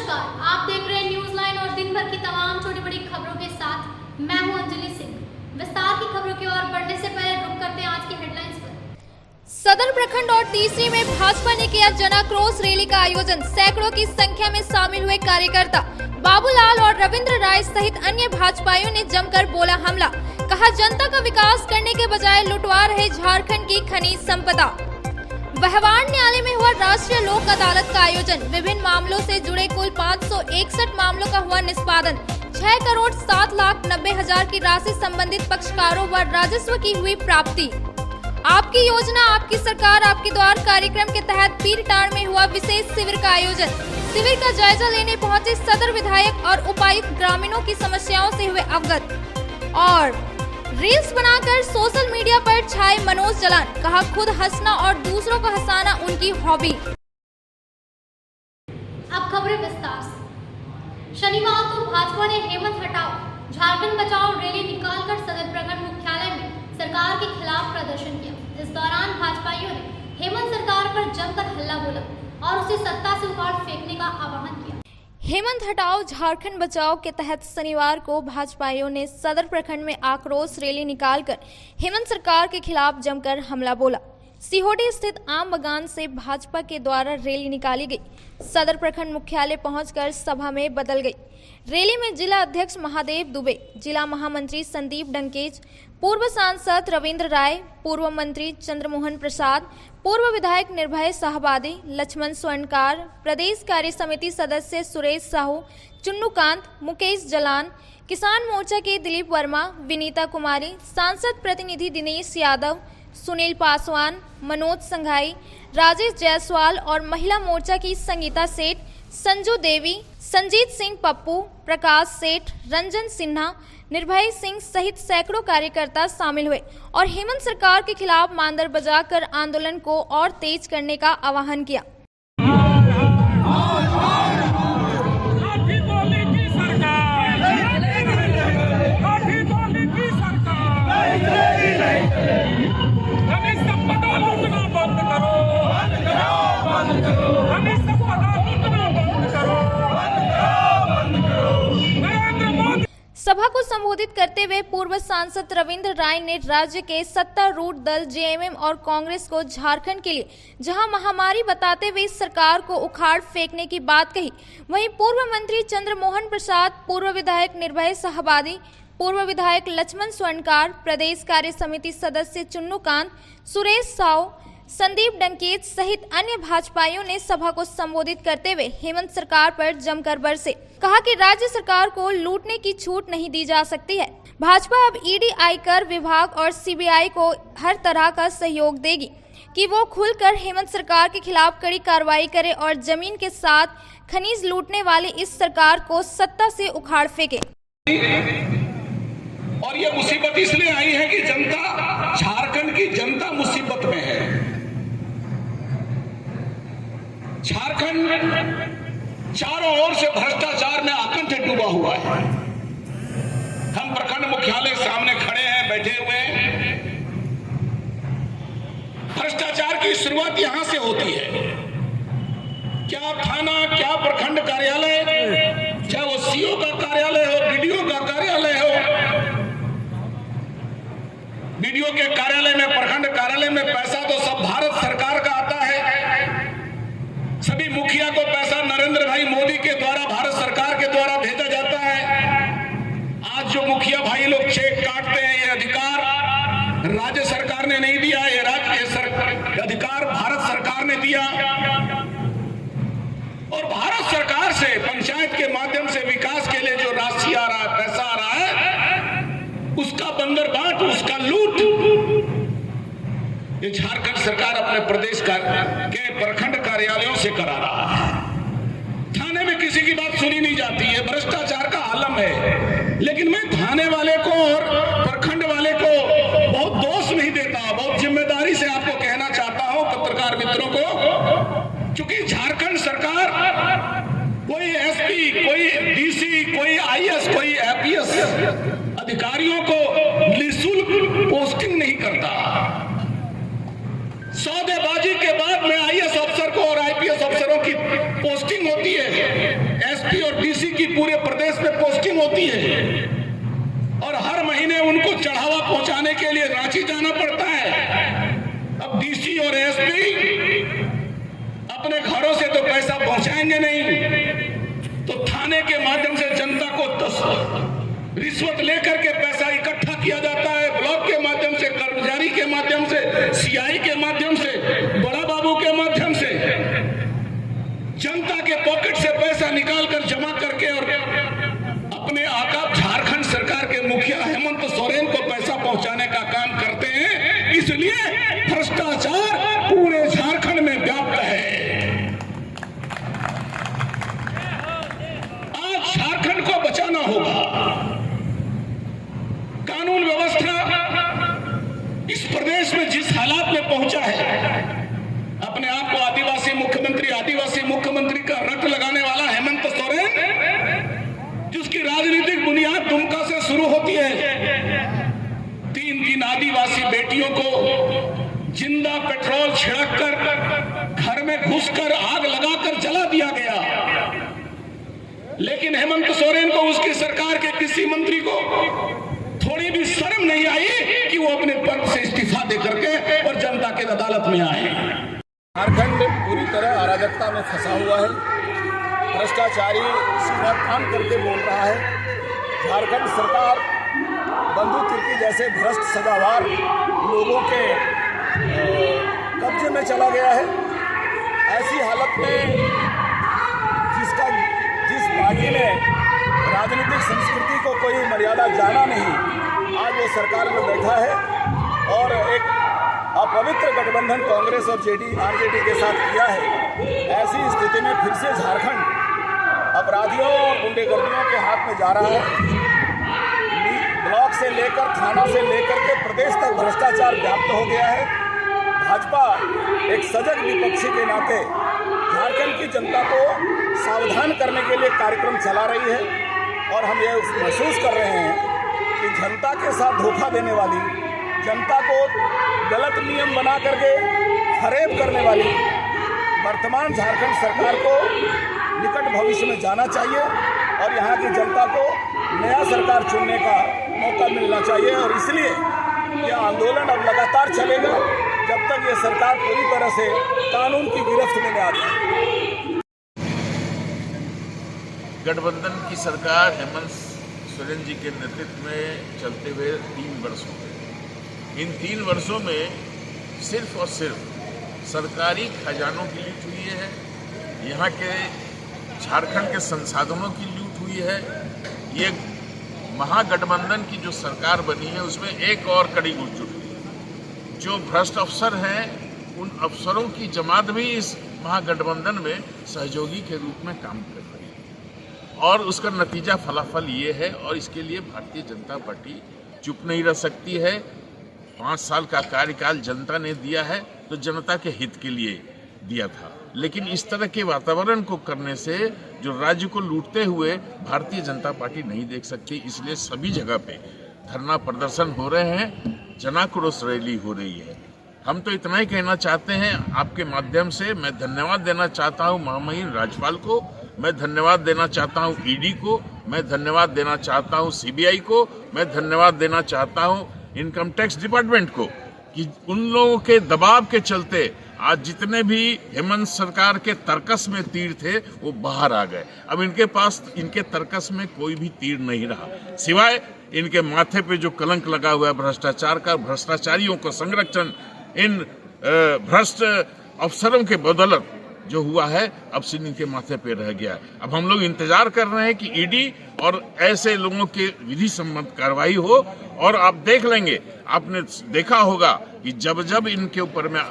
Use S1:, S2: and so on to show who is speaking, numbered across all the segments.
S1: नमस्कार, आप देख रहे हैं न्यूज लाइन और दिन भर की तमाम छोटी बड़ी खबरों के साथ मैं हूं अंजलि सिंह। विस्तार की खबरों की ओर बढ़ने से पहले रुक करते हैं आज की हेडलाइंस पर।
S2: सदर प्रखंड और तीसरी में भाजपा ने किया जन आक्रोश रैली का आयोजन। सैकड़ों की संख्या में शामिल हुए कार्यकर्ता बाबूलाल और रविंद्र राय सहित अन्य भाजपाइयों ने जमकर बोला हमला। कहा जनता का विकास करने के बजाय लुटवा रहे झारखंड की खनिज संपदा। व्यवहार न्यायालय में हुआ राष्ट्रीय लोक अदालत का आयोजन। विभिन्न मामलों से जुड़े कुल 561 मामलों का हुआ निष्पादन। 6,07,90,000 की राशि संबंधित पक्षकारों व राजस्व की हुई प्राप्ति। आपकी योजना आपकी सरकार आपके द्वार कार्यक्रम के तहत पीरटांड में हुआ विशेष शिविर का आयोजन। शिविर का जायजा लेने पहुंचे सदर विधायक और उपायुक्त ग्रामीणों की समस्याओं से हुए अवगत। और रील्स बनाकर सोशल मीडिया पर छाए मनोज जलान। कहा खुद हंसना और दूसरों को हंसाना उनकी हॉबी।
S1: अब खबरें विस्तार से। शनिवार को भाजपा ने हेमंत हटाओ झारखंड बचाओ रैली निकालकर सदर प्रखंड मुख्यालय में सरकार के खिलाफ प्रदर्शन किया। इस दौरान भाजपाइयों ने हेमंत सरकार पर जमकर हल्ला बोला और उसे सत्ता से उखाड़ फेंकने का आह्वान किया।
S2: हेमंत हटाओ झारखंड बचाओ के तहत शनिवार को भाजपाइयों ने सदर प्रखंड में आक्रोश रैली निकालकर हेमंत सरकार के खिलाफ जमकर हमला बोला। सिहोटी स्थित आम बगान से भाजपा के द्वारा रैली निकाली गई। सदर प्रखंड मुख्यालय पहुंचकर सभा में बदल गई। रैली में जिला अध्यक्ष महादेव दुबे, जिला महामंत्री संदीप डंकेज, पूर्व सांसद रविंद्र राय, पूर्व मंत्री चंद्रमोहन प्रसाद, पूर्व विधायक निर्भय साहबादी, लक्ष्मण स्वर्णकार, प्रदेश कार्य समिति सदस्य सुरेश साहू, चुन्नूकांत, मुकेश जलान, किसान मोर्चा के दिलीप वर्मा, विनीता कुमारी, सांसद प्रतिनिधि दिनेश यादव, सुनील पासवान, मनोज संघाई, राजेश जायसवाल और महिला मोर्चा की संगीता सेठ, संजू देवी, संजीत सिंह पप्पू, प्रकाश सेठ, रंजन सिन्हा, निर्भय सिंह सहित सैकड़ों कार्यकर्ता शामिल हुए और हेमंत सरकार के खिलाफ मांदर बजाकर आंदोलन को और तेज करने का आह्वान किया। सभा को संबोधित करते हुए पूर्व सांसद रविंद्र राय ने राज्य के सत्तारूढ़ दल जेएमएम और कांग्रेस को झारखंड के लिए जहां महामारी बताते हुए इस सरकार को उखाड़ फेंकने की बात कही। वहीं पूर्व मंत्री चंद्रमोहन प्रसाद, पूर्व विधायक निर्भय साहबादी, पूर्व विधायक लक्ष्मण स्वर्णकार, प्रदेश कार्य समिति सदस्य चुन्नूकांत, सुरेश साहू, संदीप डंकेज सहित अन्य भाजपाइयों ने सभा को संबोधित करते हुए हेमंत सरकार पर जमकर बरसे। कहा कि राज्य सरकार को लूटने की छूट नहीं दी जा सकती है। भाजपा अब ईडी, आयकर विभाग और सीबीआई को हर तरह का सहयोग देगी कि वो खुलकर हेमंत सरकार के खिलाफ कड़ी कार्रवाई करे और जमीन के साथ खनिज लूटने वाली इस सरकार को सत्ता से उखाड़ फेंके।
S3: और ये मुसीबत इसलिए आई है कि जनता, झारखंड की जनता मुसीबत में है। झारखंड चारों ओर से भ्रष्टाचार में आकंठ डूबा हुआ है। हम प्रखंड मुख्यालय सामने खड़े हैं, बैठे हुए हैं। भ्रष्टाचार की शुरुआत यहां से होती है। क्या थाना, क्या प्रखंड कार्यालय, चाहे वो सीओ का कार्यालय हो, बीडीओ का कार्यालय हो, बीडीओ के कार्यालय में, प्रखंड कार्यालय में पैसा तो सब भारत सरकार का आता है। सभी मुखिया को पैसा नरेंद्र भाई मोदी के द्वारा, भारत सरकार के द्वारा भेजा जाता है। आज जो मुखिया भाई लोग चेक काटते हैं, ये अधिकार राज्य सरकार ने नहीं दिया, ये राज्य अधिकार भारत सरकार ने दिया। और भारत सरकार से पंचायत के माध्यम से विकास के लिए जो राशि आ रहा है, पैसा आ रहा है, उसका बंदरबाट, उसका लूट ये झारखंड सरकार अपने प्रदेश के प्रखंड कार्यालयों से करा रहा है। थाने में किसी की बात सुनी नहीं जाती है, भ्रष्टाचार का आलम है। लेकिन मैं थाने वाले को और प्रखंड वाले को बहुत दोष नहीं देता, बहुत जिम्मेदारी से आपको कहना चाहता हूं, पत्रकार मित्रों को, क्योंकि झारखंड सरकार कोई एसपी, कोई डीसी, कोई आईएएस, कोई एपीएस अधिकारियों को निःशुल्क पोस्टिंग नहीं करता। सौदेबाजी के बाद में आईएएस अफसर को और आईपीएस अफसरों की पोस्टिंग होती है। एसपी और डीसी की पूरे प्रदेश में पोस्टिंग होती है और हर महीने उनको चढ़ावा पहुंचाने के लिए रांची जाना पड़ता है। अब डीसी और एसपी अपने घरों से तो पैसा पहुंचाएंगे नहीं, तो थाने के माध्यम से जनता को रिश्वत लेकर के पैसा इकट्ठा किया जाता है। ब्लॉक के माध्यम से, कर्मचारी के माध्यम से, सीआई के माध्यम से, बड़ा बाबू के माध्यम से जनता के पॉकेट से पैसा निकालकर जमा करके और अपने आका झारखंड सरकार के मुखिया हेमंत सोरेन को पैसा पहुंचाने का काम करते हैं। इसलिए भ्रष्टाचार पूरे झारखंड में व्याप्त है। आज झारखंड को बचाना होगा। कानून व्यवस्था इस प्रदेश में जिस हालात में पहुंचा है, अपने आप को आदिवासी मुख्यमंत्री का रट लगाने वाला हेमंत सोरेन, जिसकी राजनीतिक बुनियाद दुमका से शुरू होती है। 3 आदिवासी बेटियों को जिंदा पेट्रोल छिड़ककर घर में घुसकर आग लगाकर जला दिया गया, लेकिन हेमंत सोरेन को, उसकी सरकार के किसी मंत्री को थोड़ी भी शर्म नहीं आई कि वो अपने पद से इस्तीफा देकर के और जनता के अदालत में आए।
S4: झारखंड पूरी तरह अराजकता में फंसा हुआ है। भ्रष्टाचारी सीधा काम करके बोल रहा है। झारखंड सरकार बंधु तिर्की जैसे भ्रष्ट सजावार लोगों के कब्जे में चला गया है। ऐसी हालत में जिस पार्टी ने राजनीतिक संस्कृति को कोई मर्यादा जाना नहीं, आज वो सरकार में बैठा है और एक अपवित्र गठबंधन कांग्रेस और आरजेडी के साथ किया है। ऐसी स्थिति में फिर से झारखंड अपराधियों और गुंडेगर्दियों के हाथ में जा रहा है। ब्लॉक से लेकर थाना से लेकर के प्रदेश तक भ्रष्टाचार व्याप्त हो गया है। भाजपा एक सजग विपक्षी के नाते झारखंड की जनता को सावधान करने के लिए कार्यक्रम चला रही है और हम ये महसूस कर रहे हैं कि जनता के साथ धोखा देने वाली, जनता को गलत नियम बना करके फरेब करने वाली वर्तमान झारखंड सरकार को निकट भविष्य में जाना चाहिए और यहाँ की जनता को नया सरकार चुनने का मौका मिलना चाहिए। और इसलिए यह आंदोलन अब लगातार चलेगा जब तक ये सरकार पूरी तरह से कानून की गिरफ्त में आ जाए।
S5: गठबंधन की सरकार हेमंत सोरेन जी के नेतृत्व में चलते हुए 3 वर्ष हो गए। इन 3 वर्षों में सिर्फ और सिर्फ सरकारी खजानों की लूट हुई है, यहाँ के झारखंड के संसाधनों की लूट हुई है। ये महागठबंधन की जो सरकार बनी है उसमें एक और कड़ी जुट हुई है। जो भ्रष्ट अफसर हैं उन अफसरों की जमात भी इस महागठबंधन में सहयोगी के रूप में काम कर रही है और उसका नतीजा फलाफल ये है। और इसके लिए भारतीय जनता पार्टी चुप नहीं रह सकती है। 5 साल का कार्यकाल जनता ने दिया है तो जनता के हित के लिए दिया था, लेकिन इस तरह के वातावरण को करने से जो राज्य को लूटते हुए भारतीय जनता पार्टी नहीं देख सकती। इसलिए सभी जगह पे धरना प्रदर्शन हो रहे हैं, जनाक्रोश रैली हो रही है। हम तो इतना ही कहना चाहते हैं, आपके माध्यम से मैं धन्यवाद देना चाहता हूँ महामहिम राज्यपाल को, मैं धन्यवाद देना चाहता हूँ ईडी को, मैं धन्यवाद देना चाहता हूँ सीबीआई को, मैं धन्यवाद देना चाहता हूँ इनकम टैक्स डिपार्टमेंट को कि उन लोगों के दबाव के चलते आज जितने भी हेमंत सरकार के तर्कस में तीर थे वो बाहर आ गए। अब इनके पास इनके तर्कस में कोई भी तीर नहीं रहा, सिवाय इनके माथे पे जो कलंक लगा हुआ है भ्रष्टाचार का। भ्रष्टाचारियों को संरक्षण इन भ्रष्ट अफसरों के बदौलत जो हुआ है अब सिर्फ इनके माथे पे रह गया है। अब हम लोग इंतजार कर रहे हैं कि ईडी और ऐसे लोगों के विधि सम्मत कार्रवाई हो। और आप देख लेंगे, आपने देखा होगा कि जब जब इनके ऊपर में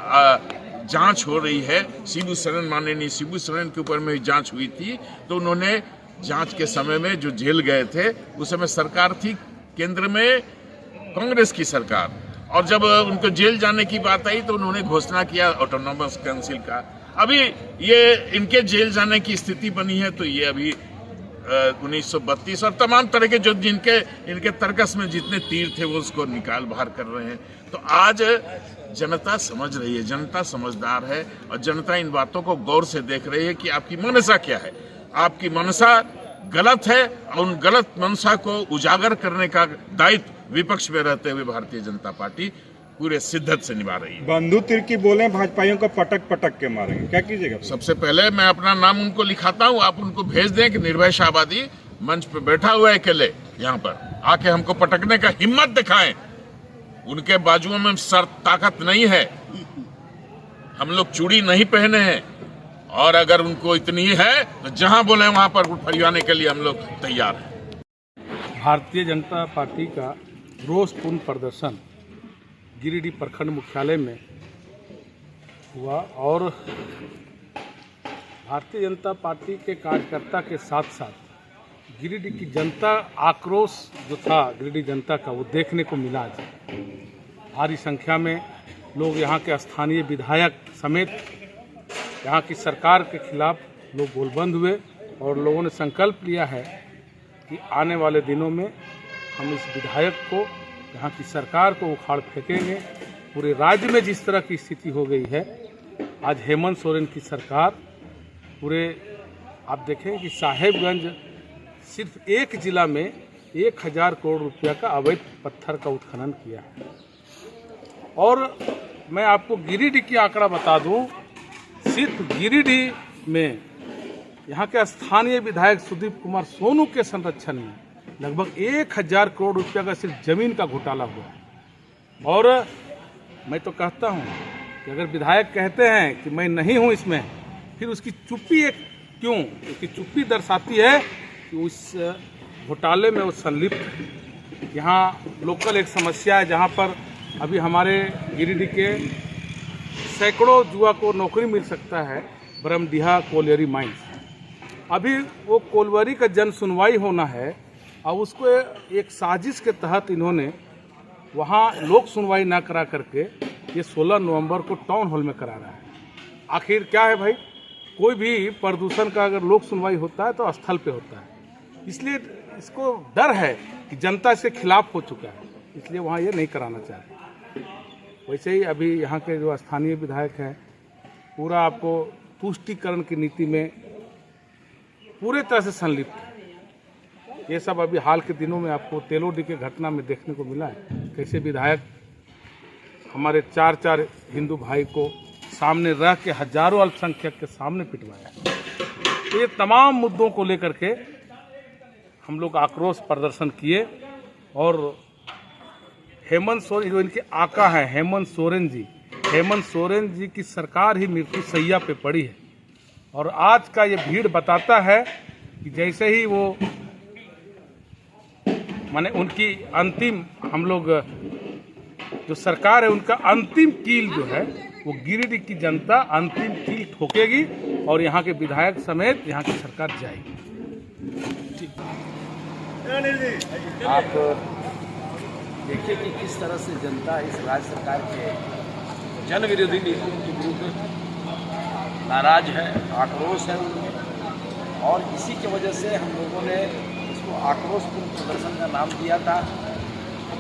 S5: जांच हो रही है, शिबू सोरेन माननीय शिबू सोरेन के ऊपर में जांच हुई थी, तो उन्होंने जांच के समय में जो जेल गए थे उस समय सरकार थी केंद्र में कांग्रेस की सरकार, और जब उनको जेल जाने की बात आई तो उन्होंने घोषणा किया ऑटोनॉमस काउंसिल का। अभी ये इनके जेल जाने की स्थिति बनी है तो ये अभी 1932 और तमाम तरह के जो इनके तर्कस में जितने तीर थे वो उसको निकाल बाहर कर रहे हैं। तो आज जनता समझ रही है, जनता समझदार है और जनता इन बातों को गौर से देख रही है कि आपकी मनसा क्या है। आपकी मनसा गलत है और उन गलत मंशा को उजागर करने का दायित्व विपक्ष में रहते हुए भारतीय जनता पार्टी पूरे शिद्दत से निभा रही है।
S6: बंधु तिर्की बोले भाजपाइयों को पटक पटक के मारेंगे, क्या कीजिएगा?
S5: सबसे पहले मैं अपना नाम उनको लिखाता हूँ, आप उनको भेज दें कि निर्भय शाहबादी मंच पे बैठा हुआ है अकेले, यहाँ पर आके हमको पटकने का हिम्मत दिखाएं। उनके बाजुओं में सर ताकत नहीं है, हम लोग चूड़ी नहीं पहने हैं, और अगर उनको इतनी है तो जहां बोले वहां पर फरियाने के लिए हम लोग तैयार हैं।
S7: भारतीय जनता पार्टी का रोषपूर्ण प्रदर्शन गिरिडीह प्रखंड मुख्यालय में हुआ और भारतीय जनता पार्टी के कार्यकर्ता के साथ साथ गिरिडीह की जनता आक्रोश जो था गिरिडीह जनता का, वो देखने को मिला। भारी संख्या में लोग यहाँ के स्थानीय विधायक समेत यहाँ की सरकार के खिलाफ लोग गोलबंद हुए और लोगों ने संकल्प लिया है कि आने वाले दिनों में हम इस विधायक को, यहाँ की सरकार को उखाड़ फेंकेंगे। पूरे राज्य में जिस तरह की स्थिति हो गई है, आज हेमंत सोरेन की सरकार पूरे, आप देखें कि साहेबगंज सिर्फ एक जिला में 1000 करोड़ रुपया का अवैध पत्थर का उत्खनन किया है। और मैं आपको गिरिडीह की आंकड़ा बता दूं, सिर्फ गिरिडीह में यहाँ के स्थानीय विधायक सुदीप कुमार सोनू के संरक्षण में लगभग 1000 करोड़ रुपया का सिर्फ जमीन का घोटाला हुआ है। और मैं तो कहता हूँ कि अगर विधायक कहते हैं कि मैं नहीं हूँ इसमें, फिर उसकी चुप्पी क्यों? उसकी चुप्पी दर्शाती है कि उस घोटाले में वो संलिप्त है। यहाँ लोकल एक समस्या है जहाँ पर अभी हमारे गिरिडीह के सैकड़ों युवा को नौकरी मिल सकता है, ब्रह्मडीहा कोलियरी माइंस। अभी वो कोलवरी का जन सुनवाई होना है और उसको एक साजिश के तहत इन्होंने वहाँ लोक सुनवाई ना करा करके ये 16 नवंबर को टाउन हॉल में करा रहा है। आखिर क्या है भाई, कोई भी प्रदूषण का अगर लोक सुनवाई होता है तो स्थल पे होता है, इसलिए इसको डर है कि जनता इसके खिलाफ हो चुका है, इसलिए वहाँ ये नहीं कराना चाहते। वैसे ही अभी यहाँ के जो स्थानीय विधायक हैं पूरा आपको तुष्टीकरण की नीति में पूरे तरह से संलिप्त है। ये सब अभी हाल के दिनों में आपको तेलोडी के घटना में देखने को मिला है, कैसे विधायक हमारे 4 हिंदू भाई को सामने रह के हजारों अल्पसंख्यक के सामने पिटवाया। तो ये तमाम मुद्दों को लेकर के हम लोग आक्रोश प्रदर्शन किए और हेमंत सोरेन जो इनके आका हैं हेमंत सोरेन जी की सरकार ही मृत्यु सैया पे पड़ी है। और आज का ये भीड़ बताता है कि जैसे ही वो माने उनकी अंतिम, हम लोग जो सरकार है उनका अंतिम कील जो है वो गिरिडीह की जनता अंतिम कील ठोकेगी और यहाँ के विधायक समेत यहाँ की सरकार जाएगी।
S8: आप देखिए कि किस तरह से जनता इस राज्य सरकार के जन विरोधी नीतियों के विरुद्ध नाराज है, आक्रोश है उनमें, और इसी की वजह से हम लोगों ने इसको आक्रोशपूर्ण प्रदर्शन का नाम दिया था।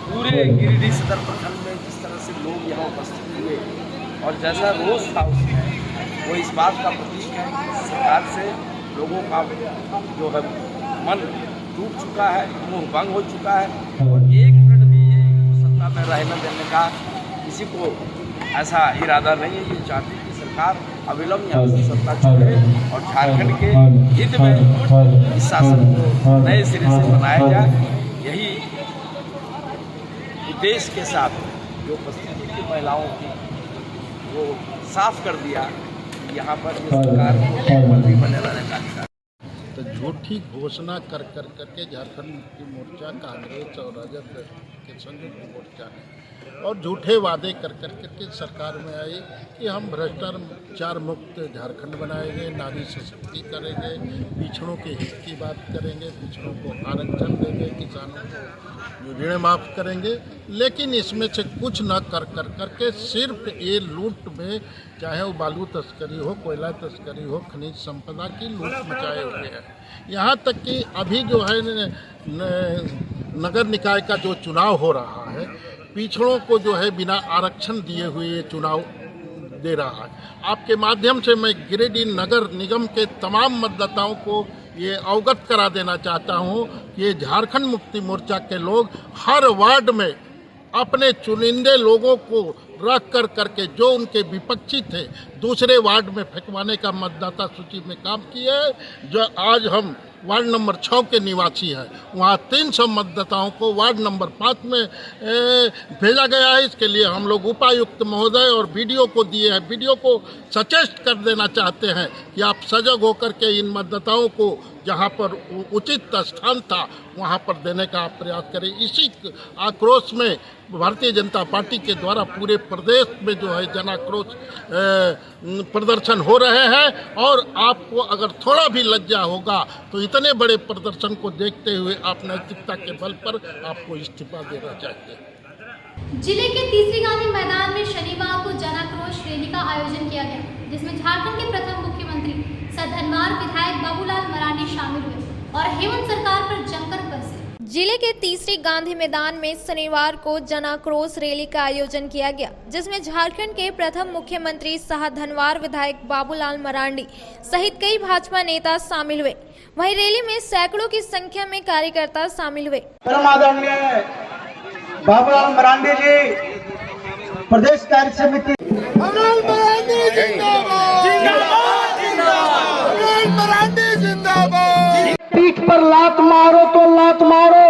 S8: पूरे गिरिडीह सदर प्रखंड में जिस तरह से लोग यहाँ उपस्थित हुए और जैसा रोष था उसमें, वो इस बात का प्रतीक है कि सरकार से लोगों का जो है मन टूट चुका है, मोह भंग हो चुका है और एक मिनट भी ये सत्ता में रहने देने का किसी को ऐसा इरादा नहीं है। ये चाहते हैं कि सरकार अविलंब यहाँ से सत्ता छोड़े और झारखंड के हित में इस शासन को नए सिरे से बनाया जाए। यही उद्देश्य के साथ जो उपस्थिति की महिलाओं की वो साफ कर दिया कि यहाँ पर ये सरकार को मंत्री बने रहने का अधिकार।
S9: तो झूठी घोषणा कर करके झारखंड मुक्ति मोर्चा, कांग्रेस और राजद के संयुक्त मोर्चा ने और झूठे वादे कर करके सरकार में आई कि हम भ्रष्टाचार मुक्त झारखंड बनाएंगे, नारी सशक्ति करेंगे, पिछड़ों के हित की बात करेंगे, पिछड़ों को आरक्षण देंगे, किसानों को ऋण माफ करेंगे। लेकिन इसमें से कुछ न कर करके सिर्फ ये लूट में, चाहे वो बालू तस्करी हो, कोयला तस्करी हो, खनिज संपदा की लूट मचाए हुए हैं। यहाँ तक कि अभी जो है नगर निकाय का जो चुनाव हो रहा है, पिछड़ों को जो है बिना आरक्षण दिए हुए ये चुनाव दे रहा है। आपके माध्यम से मैं गिरिडीह नगर निगम के तमाम मतदाताओं को ये अवगत करा देना चाहता हूँ कि ये झारखंड मुक्ति मोर्चा के लोग हर वार्ड में अपने चुनिंदे लोगों को रख कर करके जो उनके विपक्षी थे दूसरे वार्ड में फेंकवाने का मतदाता सूची में काम किया है। जो आज हम वार्ड नंबर 6 के निवासी हैं, वहाँ 300 मतदाताओं को वार्ड नंबर 5 में भेजा गया है। इसके लिए हम लोग उपायुक्त महोदय और वीडियो को दिए हैं। वीडियो को सचेष्ट कर देना चाहते हैं कि आप सजग होकर के इन मतदाताओं को जहाँ पर उचित स्थान था वहाँ पर देने का आप प्रयास करें। इसी आक्रोश में भारतीय जनता पार्टी के द्वारा पूरे प्रदेश में जो है जन आक्रोश प्रदर्शन हो रहे हैं। और आपको अगर थोड़ा भी लज्जा होगा तो इतने बड़े प्रदर्शन को देखते हुए आप नैतिकता के बल पर आपको इस्तीफा देना चाहिए।
S1: जिले के तीसरी गांधी मैदान में शनिवार को जन आक्रोश रैली का आयोजन किया गया, जिसमें झारखंड के प्रथम मुख्यमंत्री सधनवार विधायक बाबूलाल मरांडी शामिल हुए और हेमंत सरकार पर जमकर बरसे।
S2: जिले के तीसरी गांधी मैदान में शनिवार को जन आक्रोश रैली का आयोजन किया गया, जिसमें झारखंड के प्रथम मुख्यमंत्री सह धनवार विधायक बाबूलाल मरांडी सहित कई भाजपा नेता शामिल हुए। वहीं रैली में सैकड़ों की संख्या में कार्यकर्ता शामिल हुए।
S10: आदरणीय बाबूलाल मरांडी जी प्रदेश कार्य समिति पीठ पर लात मारो तो लात मारो,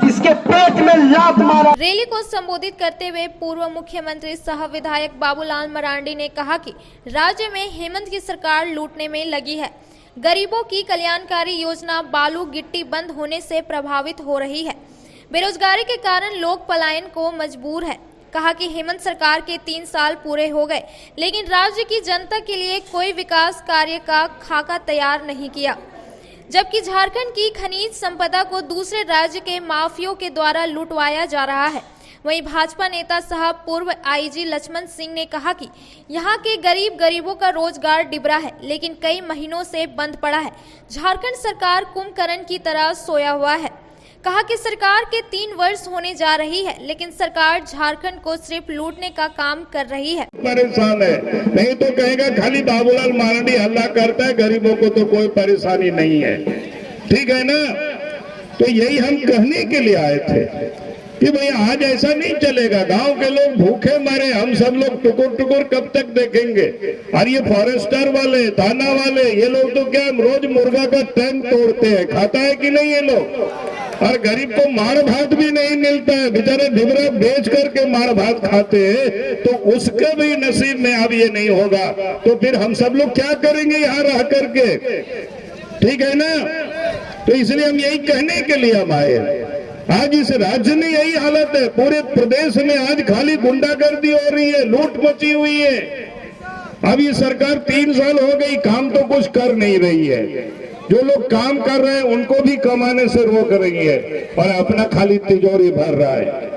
S10: इसके पेट में लात मारो।
S2: रैली को संबोधित करते हुए पूर्व मुख्यमंत्री सह विधायक बाबूलाल मरांडी ने कहा कि राज्य में हेमंत की सरकार लूटने में लगी है। गरीबों की कल्याणकारी योजना बालू गिट्टी बंद होने से प्रभावित हो रही है। बेरोजगारी के कारण लोग पलायन को मजबूर है। कहा कि हेमंत सरकार के 3 साल पूरे हो गए, लेकिन राज्य की जनता के लिए कोई विकास कार्य का खाका तैयार नहीं किया, जबकि झारखंड की खनिज संपदा को दूसरे राज्य के माफियों के द्वारा लुटवाया जा रहा है। वहीं भाजपा नेता साहब पूर्व आईजी लक्ष्मण सिंह ने कहा कि यहां के गरीबों का रोजगार डिबरा है, लेकिन कई महीनों से बंद पड़ा है। झारखंड सरकार कुंभकर्ण की तरह सोया हुआ है। कहा कि सरकार के 3 वर्ष होने जा रही है, लेकिन सरकार झारखंड को सिर्फ लूटने का काम कर रही है।
S3: परेशान है, नहीं तो कहेगा खाली बाबूलाल मरांडी हल्ला करता है, गरीबों को तो कोई परेशानी नहीं है। ठीक है ना? तो यही हम कहने के लिए आए थे कि भाई आज ऐसा नहीं चलेगा। गांव के लोग भूखे मरे, हम सब लोग टुकुर टुकुर कब तक देखेंगे। और ये फॉरेस्टर वाले, थाना वाले, ये लोग तो क्या रोज मुर्गा का टैंक तोड़ते हैं, खाता है कि नहीं ये लोग। और गरीब को मार भात भी नहीं मिलता है, बेचारे ढिबरा बेच करके मार भात खाते हैं, तो उसके भी नसीब में अब ये नहीं होगा। तो फिर हम सब लोग क्या करेंगे यहाँ रह करके? ठीक है ना? तो इसलिए हम यही कहने के लिए हम आए। आज इस राज्य में यही हालत है, पूरे प्रदेश में आज खाली गुंडागर्दी हो रही है, लूट मची हुई है। अब ये सरकार 3 साल हो गई, काम तो कुछ कर नहीं रही है। जो लोग काम कर रहे हैं उनको भी कमाने से रोक रही है और अपना खाली तिजोरी भर रहा है।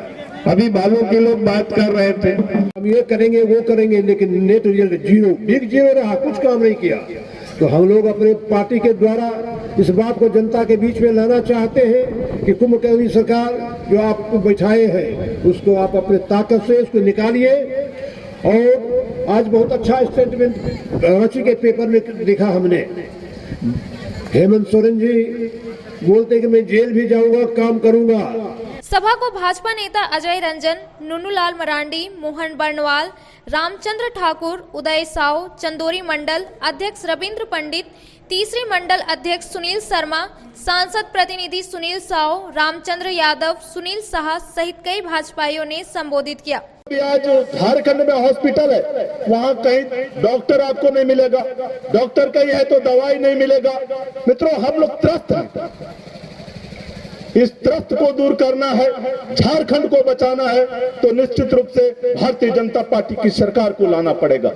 S3: अभी बालू के लोग बात कर रहे थे,
S10: हम ये करेंगे वो करेंगे, लेकिन net result zero, big zero रहा, कुछ काम नहीं किया। तो हम लोग अपने पार्टी के द्वारा इस बात को जनता के बीच में लाना चाहते हैं कि कुंभकर्णी सरकार जो आपको बैठाए हैं उसको आप अपने ताकत से उसको निकालिए। और आज बहुत अच्छा स्टेटमेंट रांची के पेपर में देखा हमने, हेमंत सोरेन जी बोलते कि मैं जेल भी जाऊंगा, काम करूंगा।
S2: सभा को भाजपा नेता अजय रंजन, नुनूलाल मरांडी, मोहन बर्णवाल, रामचंद्र ठाकुर, उदय साव, चंदोरी मंडल अध्यक्ष रविंद्र पंडित, तीसरी मंडल अध्यक्ष सुनील शर्मा, सांसद प्रतिनिधि सुनील साव, रामचंद्र यादव, सुनील शाह सहित कई भाजपाइयों ने संबोधित किया।
S10: आज झारखंड में हॉस्पिटल है, वहाँ कहीं डॉक्टर आपको नहीं मिलेगा, डॉक्टर कहीं है तो दवाई नहीं मिलेगा। मित्रों, हम लोग त्रस्त हैं, इस त्रस्त को दूर करना है, झारखंड को बचाना है, तो निश्चित रूप से भारतीय जनता पार्टी की सरकार को लाना पड़ेगा।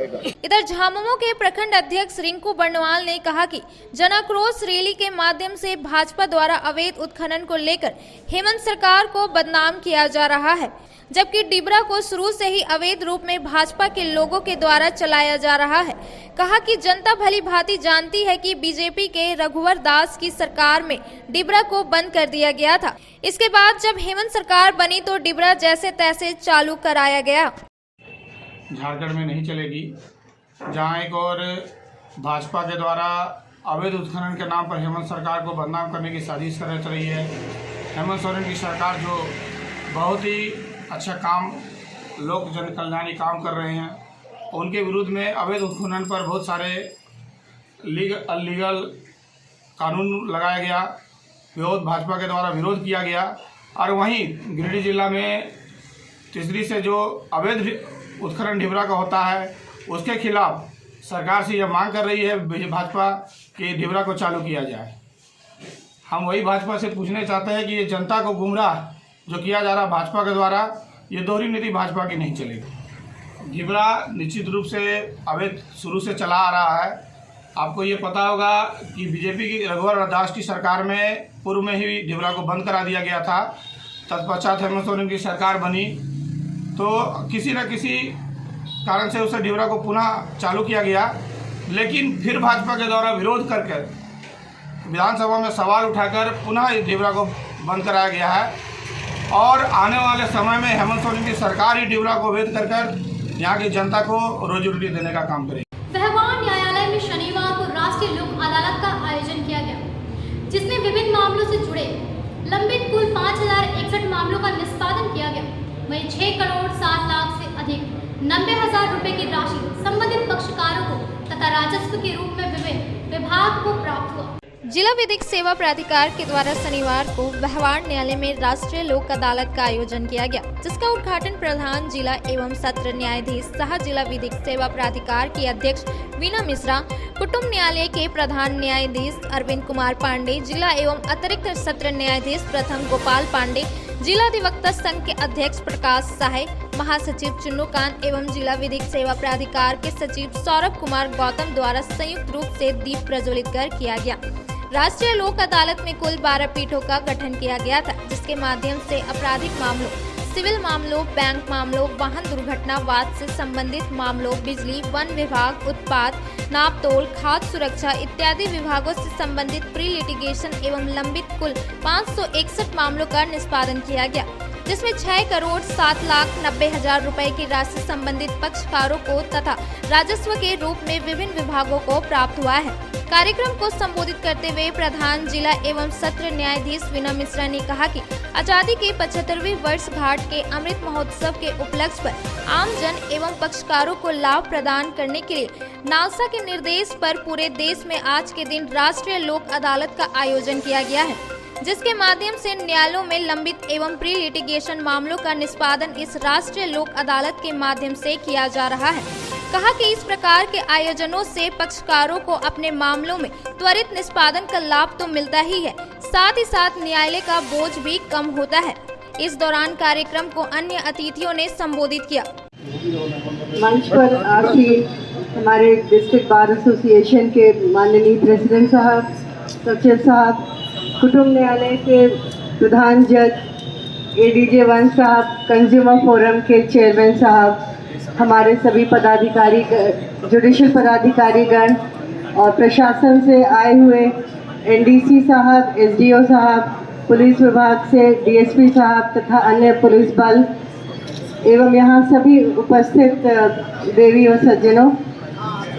S2: इधर झामुमो के प्रखंड अध्यक्ष रिंकू बर्णवाल ने कहा कि जनाक्रोश रैली के माध्यम से भाजपा द्वारा अवैध उत्खनन को लेकर हेमंत सरकार को बदनाम किया जा रहा है, जबकि डिबरा को शुरू से ही अवैध रूप में भाजपा के लोगों के द्वारा चलाया जा रहा है। कहा कि जनता भली भांति जानती है कि बीजेपी के रघुवर दास की सरकार में डिबरा को बंद कर दिया गया था। इसके बाद जब हेमंत सरकार बनी तो डिबरा जैसे तैसे चालू कराया गया।
S11: झारखंड में नहीं चलेगी, जहां एक और भाजपा के द्वारा अवैध उत्खनन के नाम पर हेमंत सरकार को बदनाम करने की साजिश कर रच रही है। हेमंत सोरेन की सरकार जो बहुत ही अच्छा काम, लोक जन कल्याणी काम कर रहे हैं, उनके विरुद्ध में अवैध उत्खनन पर बहुत सारे अलीगल कानून लगाया गया, भाजपा के द्वारा विरोध किया गया। और वहीं गिरिडीह जिला में तीसरी से जो अवैध उत्खनन ढिबरा का होता है, उसके खिलाफ सरकार से यह मांग कर रही है भाजपा कि ढिबरा को चालू किया जाए। हम वही भाजपा से पूछना चाहते हैं कि ये जनता को गुमराह जो किया जा रहा भाजपा के द्वारा, ये दोहरी नीति भाजपा की नहीं चलेगी। ढिबरा निश्चित रूप से अवैध शुरू से चला आ रहा है। आपको ये पता होगा कि बीजेपी की रघुवर दास की सरकार में पूर्व में ही ढिबरा को बंद करा दिया गया था। तत्पश्चात हेमंत सोरेन की सरकार बनी तो किसी न किसी कारण से उसे ढिबरा को पुनः चालू किया गया, लेकिन फिर भाजपा के द्वारा विरोध करके विधानसभा में सवाल उठाकर पुनः इस ढिबरा को बंद कराया गया है। और आने वाले समय में हेमंत सोरेन की सरकार ही ढिबरा को अवैध कर यहाँ की जनता को रोजी रोटी देने का काम करेगी।
S1: व्यवहार न्यायालय में शनिवार को राष्ट्रीय लोक अदालत का आयोजन किया गया, जिसमें विभिन्न मामलों से जुड़े लंबित कुल 5061 मामलों का निष्पादन किया गया। वहीं 6 करोड़ 7 लाख से अधिक 90,000 रुपए की राशि संबंधित पक्षकारों को तथा राजस्व के रूप में विभिन्न विभाग को प्राप्त हुआ।
S2: जिला विधिक सेवा प्राधिकार के द्वारा शनिवार को व्यवहार न्यायालय में राष्ट्रीय लोक अदालत का आयोजन किया गया, जिसका उद्घाटन प्रधान जिला एवं सत्र न्यायाधीश सह जिला विधिक सेवा प्राधिकार की अध्यक्ष वीना मिश्रा, कुटुंब न्यायालय के प्रधान न्यायाधीश अरविंद कुमार पांडे, जिला एवं अतिरिक्त सत्र न्यायाधीश प्रथम गोपाल पांडे, जिला अधिवक्ता संघ के अध्यक्ष प्रकाश साहे, महासचिव चुन्नूकांत एवं जिला विधिक सेवा प्राधिकार के सचिव सौरभ कुमार गौतम द्वारा संयुक्त रूप से दीप प्रज्वलित कर किया गया। राष्ट्रीय लोक अदालत में कुल 12 पीठों का गठन किया गया था, जिसके माध्यम से आपराधिक मामलों, सिविल मामलों, बैंक मामलों, वाहन दुर्घटना वाद से संबंधित मामलों, बिजली, वन विभाग, उत्पाद, नापतोल, खाद्य सुरक्षा इत्यादि विभागों से संबंधित प्री लिटिगेशन एवं लंबित कुल 561 मामलों का निष्पादन किया गया, जिसमें 6 करोड़ 7 लाख 90,000 रुपए की राशि संबंधित पक्षकारों को तथा राजस्व के रूप में विभिन्न विभागों को प्राप्त हुआ है। कार्यक्रम को संबोधित करते हुए प्रधान जिला एवं सत्र न्यायाधीश वीना मिश्रा ने कहा कि आजादी के 75वें वर्षगांठ के अमृत महोत्सव के उपलक्ष्य पर आम जन एवं पक्षकारों को लाभ प्रदान करने के लिए नालसा के निर्देश पर पूरे देश में आज के दिन राष्ट्रीय लोक अदालत का आयोजन किया गया है, जिसके माध्यम से न्यायालयों में लंबित एवं प्री लिटिगेशन मामलों का निष्पादन इस राष्ट्रीय लोक अदालत के माध्यम से किया जा रहा है। कहा कि इस प्रकार के आयोजनों से पक्षकारों को अपने मामलों में त्वरित निष्पादन का लाभ तो मिलता ही है, साथ ही साथ न्यायालय का बोझ भी कम होता है। इस दौरान कार्यक्रम को अन्य अतिथियों ने संबोधित किया।
S12: मंच पर आसीन हमारे डिस्ट्रिक्ट बार एसोसिएशन के माननीय प्रेसिडेंट साहब, सचिव साहब, कुटुंब न्यायालय के प्रधान जज एडीजे वन साहब, कंज्यूमर फोरम के चेयरमैन साहब, हमारे सभी पदाधिकारी, जुडिशल पदाधिकारीगण और प्रशासन से आए हुए एनडीसी साहब, एसडीओ साहब, पुलिस विभाग से डीएसपी साहब तथा अन्य पुलिस बल एवं यहाँ सभी उपस्थित देवी और सज्जनों,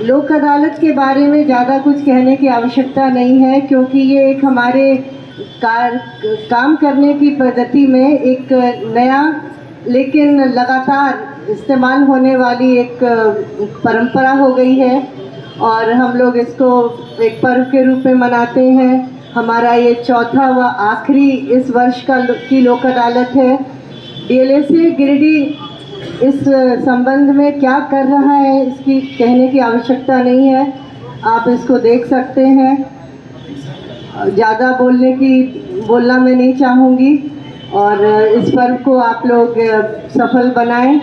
S12: लोक अदालत के बारे में ज़्यादा कुछ कहने की आवश्यकता नहीं है, क्योंकि ये एक हमारे काम करने की पद्धति में एक नया लेकिन लगातार इस्तेमाल होने वाली एक परंपरा हो गई है और हम लोग इसको एक पर्व के रूप में मनाते हैं। हमारा ये चौथा व आखिरी इस वर्ष की लोक अदालत है। डीएलएसए गिरिडीह इस संबंध में क्या कर रहा है इसकी कहने की आवश्यकता नहीं है, आप इसको देख सकते हैं। ज़्यादा बोलना मैं नहीं चाहूँगी और इस पर्व को आप लोग सफल बनाएं,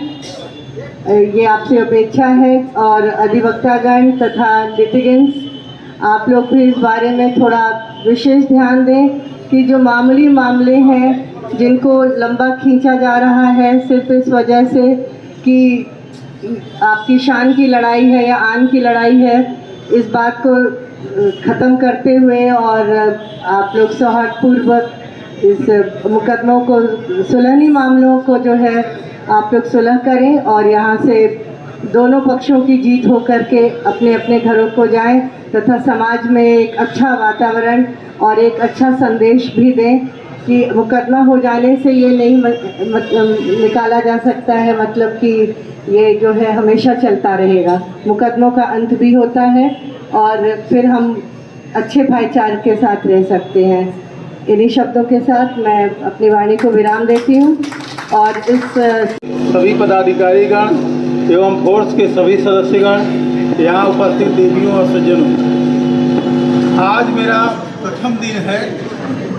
S12: ये आपसे अपेक्षा है। और अधिवक्तागण तथा लिटिगेंट्स आप लोग भी इस बारे में थोड़ा विशेष ध्यान दें कि जो मामूली मामले हैं जिनको लंबा खींचा जा रहा है सिर्फ इस वजह से कि आपकी शान की लड़ाई है या आन की लड़ाई है, इस बात को ख़त्म करते हुए और आप लोग सौहार्दपूर्वक इस मुकदमों को, सुलहनी मामलों को जो है आप लोग सुलह करें और यहाँ से दोनों पक्षों की जीत हो करके अपने अपने घरों को जाएं तथा समाज में एक अच्छा वातावरण और एक अच्छा संदेश भी दें कि मुकदमा हो जाने से ये नहीं निकाला जा सकता है, मतलब कि ये जो है हमेशा चलता रहेगा। मुकदमों का अंत भी होता है और फिर हम अच्छे भाईचारे के साथ रह सकते हैं। इन्हीं शब्दों के साथ मैं अपनी वाणी को विराम देती हूँ और इस
S13: सभी पदाधिकारीगण एवं फोर्स के सभी सदस्यगण, यहाँ उपस्थित देवियों और सज्जनों, आज मेरा प्रथम दिन है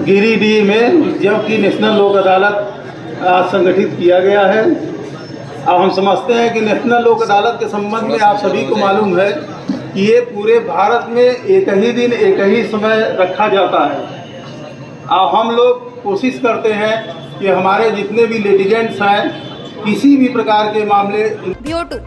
S13: गिरिडीह में, जबकि नेशनल लोक अदालत आज संगठित किया गया है। अब हम समझते हैं कि नेशनल लोक अदालत के संबंध में आप सभी को मालूम है कि ये पूरे भारत में एक ही दिन एक ही समय रखा जाता है। अब हम लोग कोशिश करते हैं कि हमारे जितने भी लिटिगेंट्स हैं, किसी भी प्रकार के मामले।
S2: ब्यूरो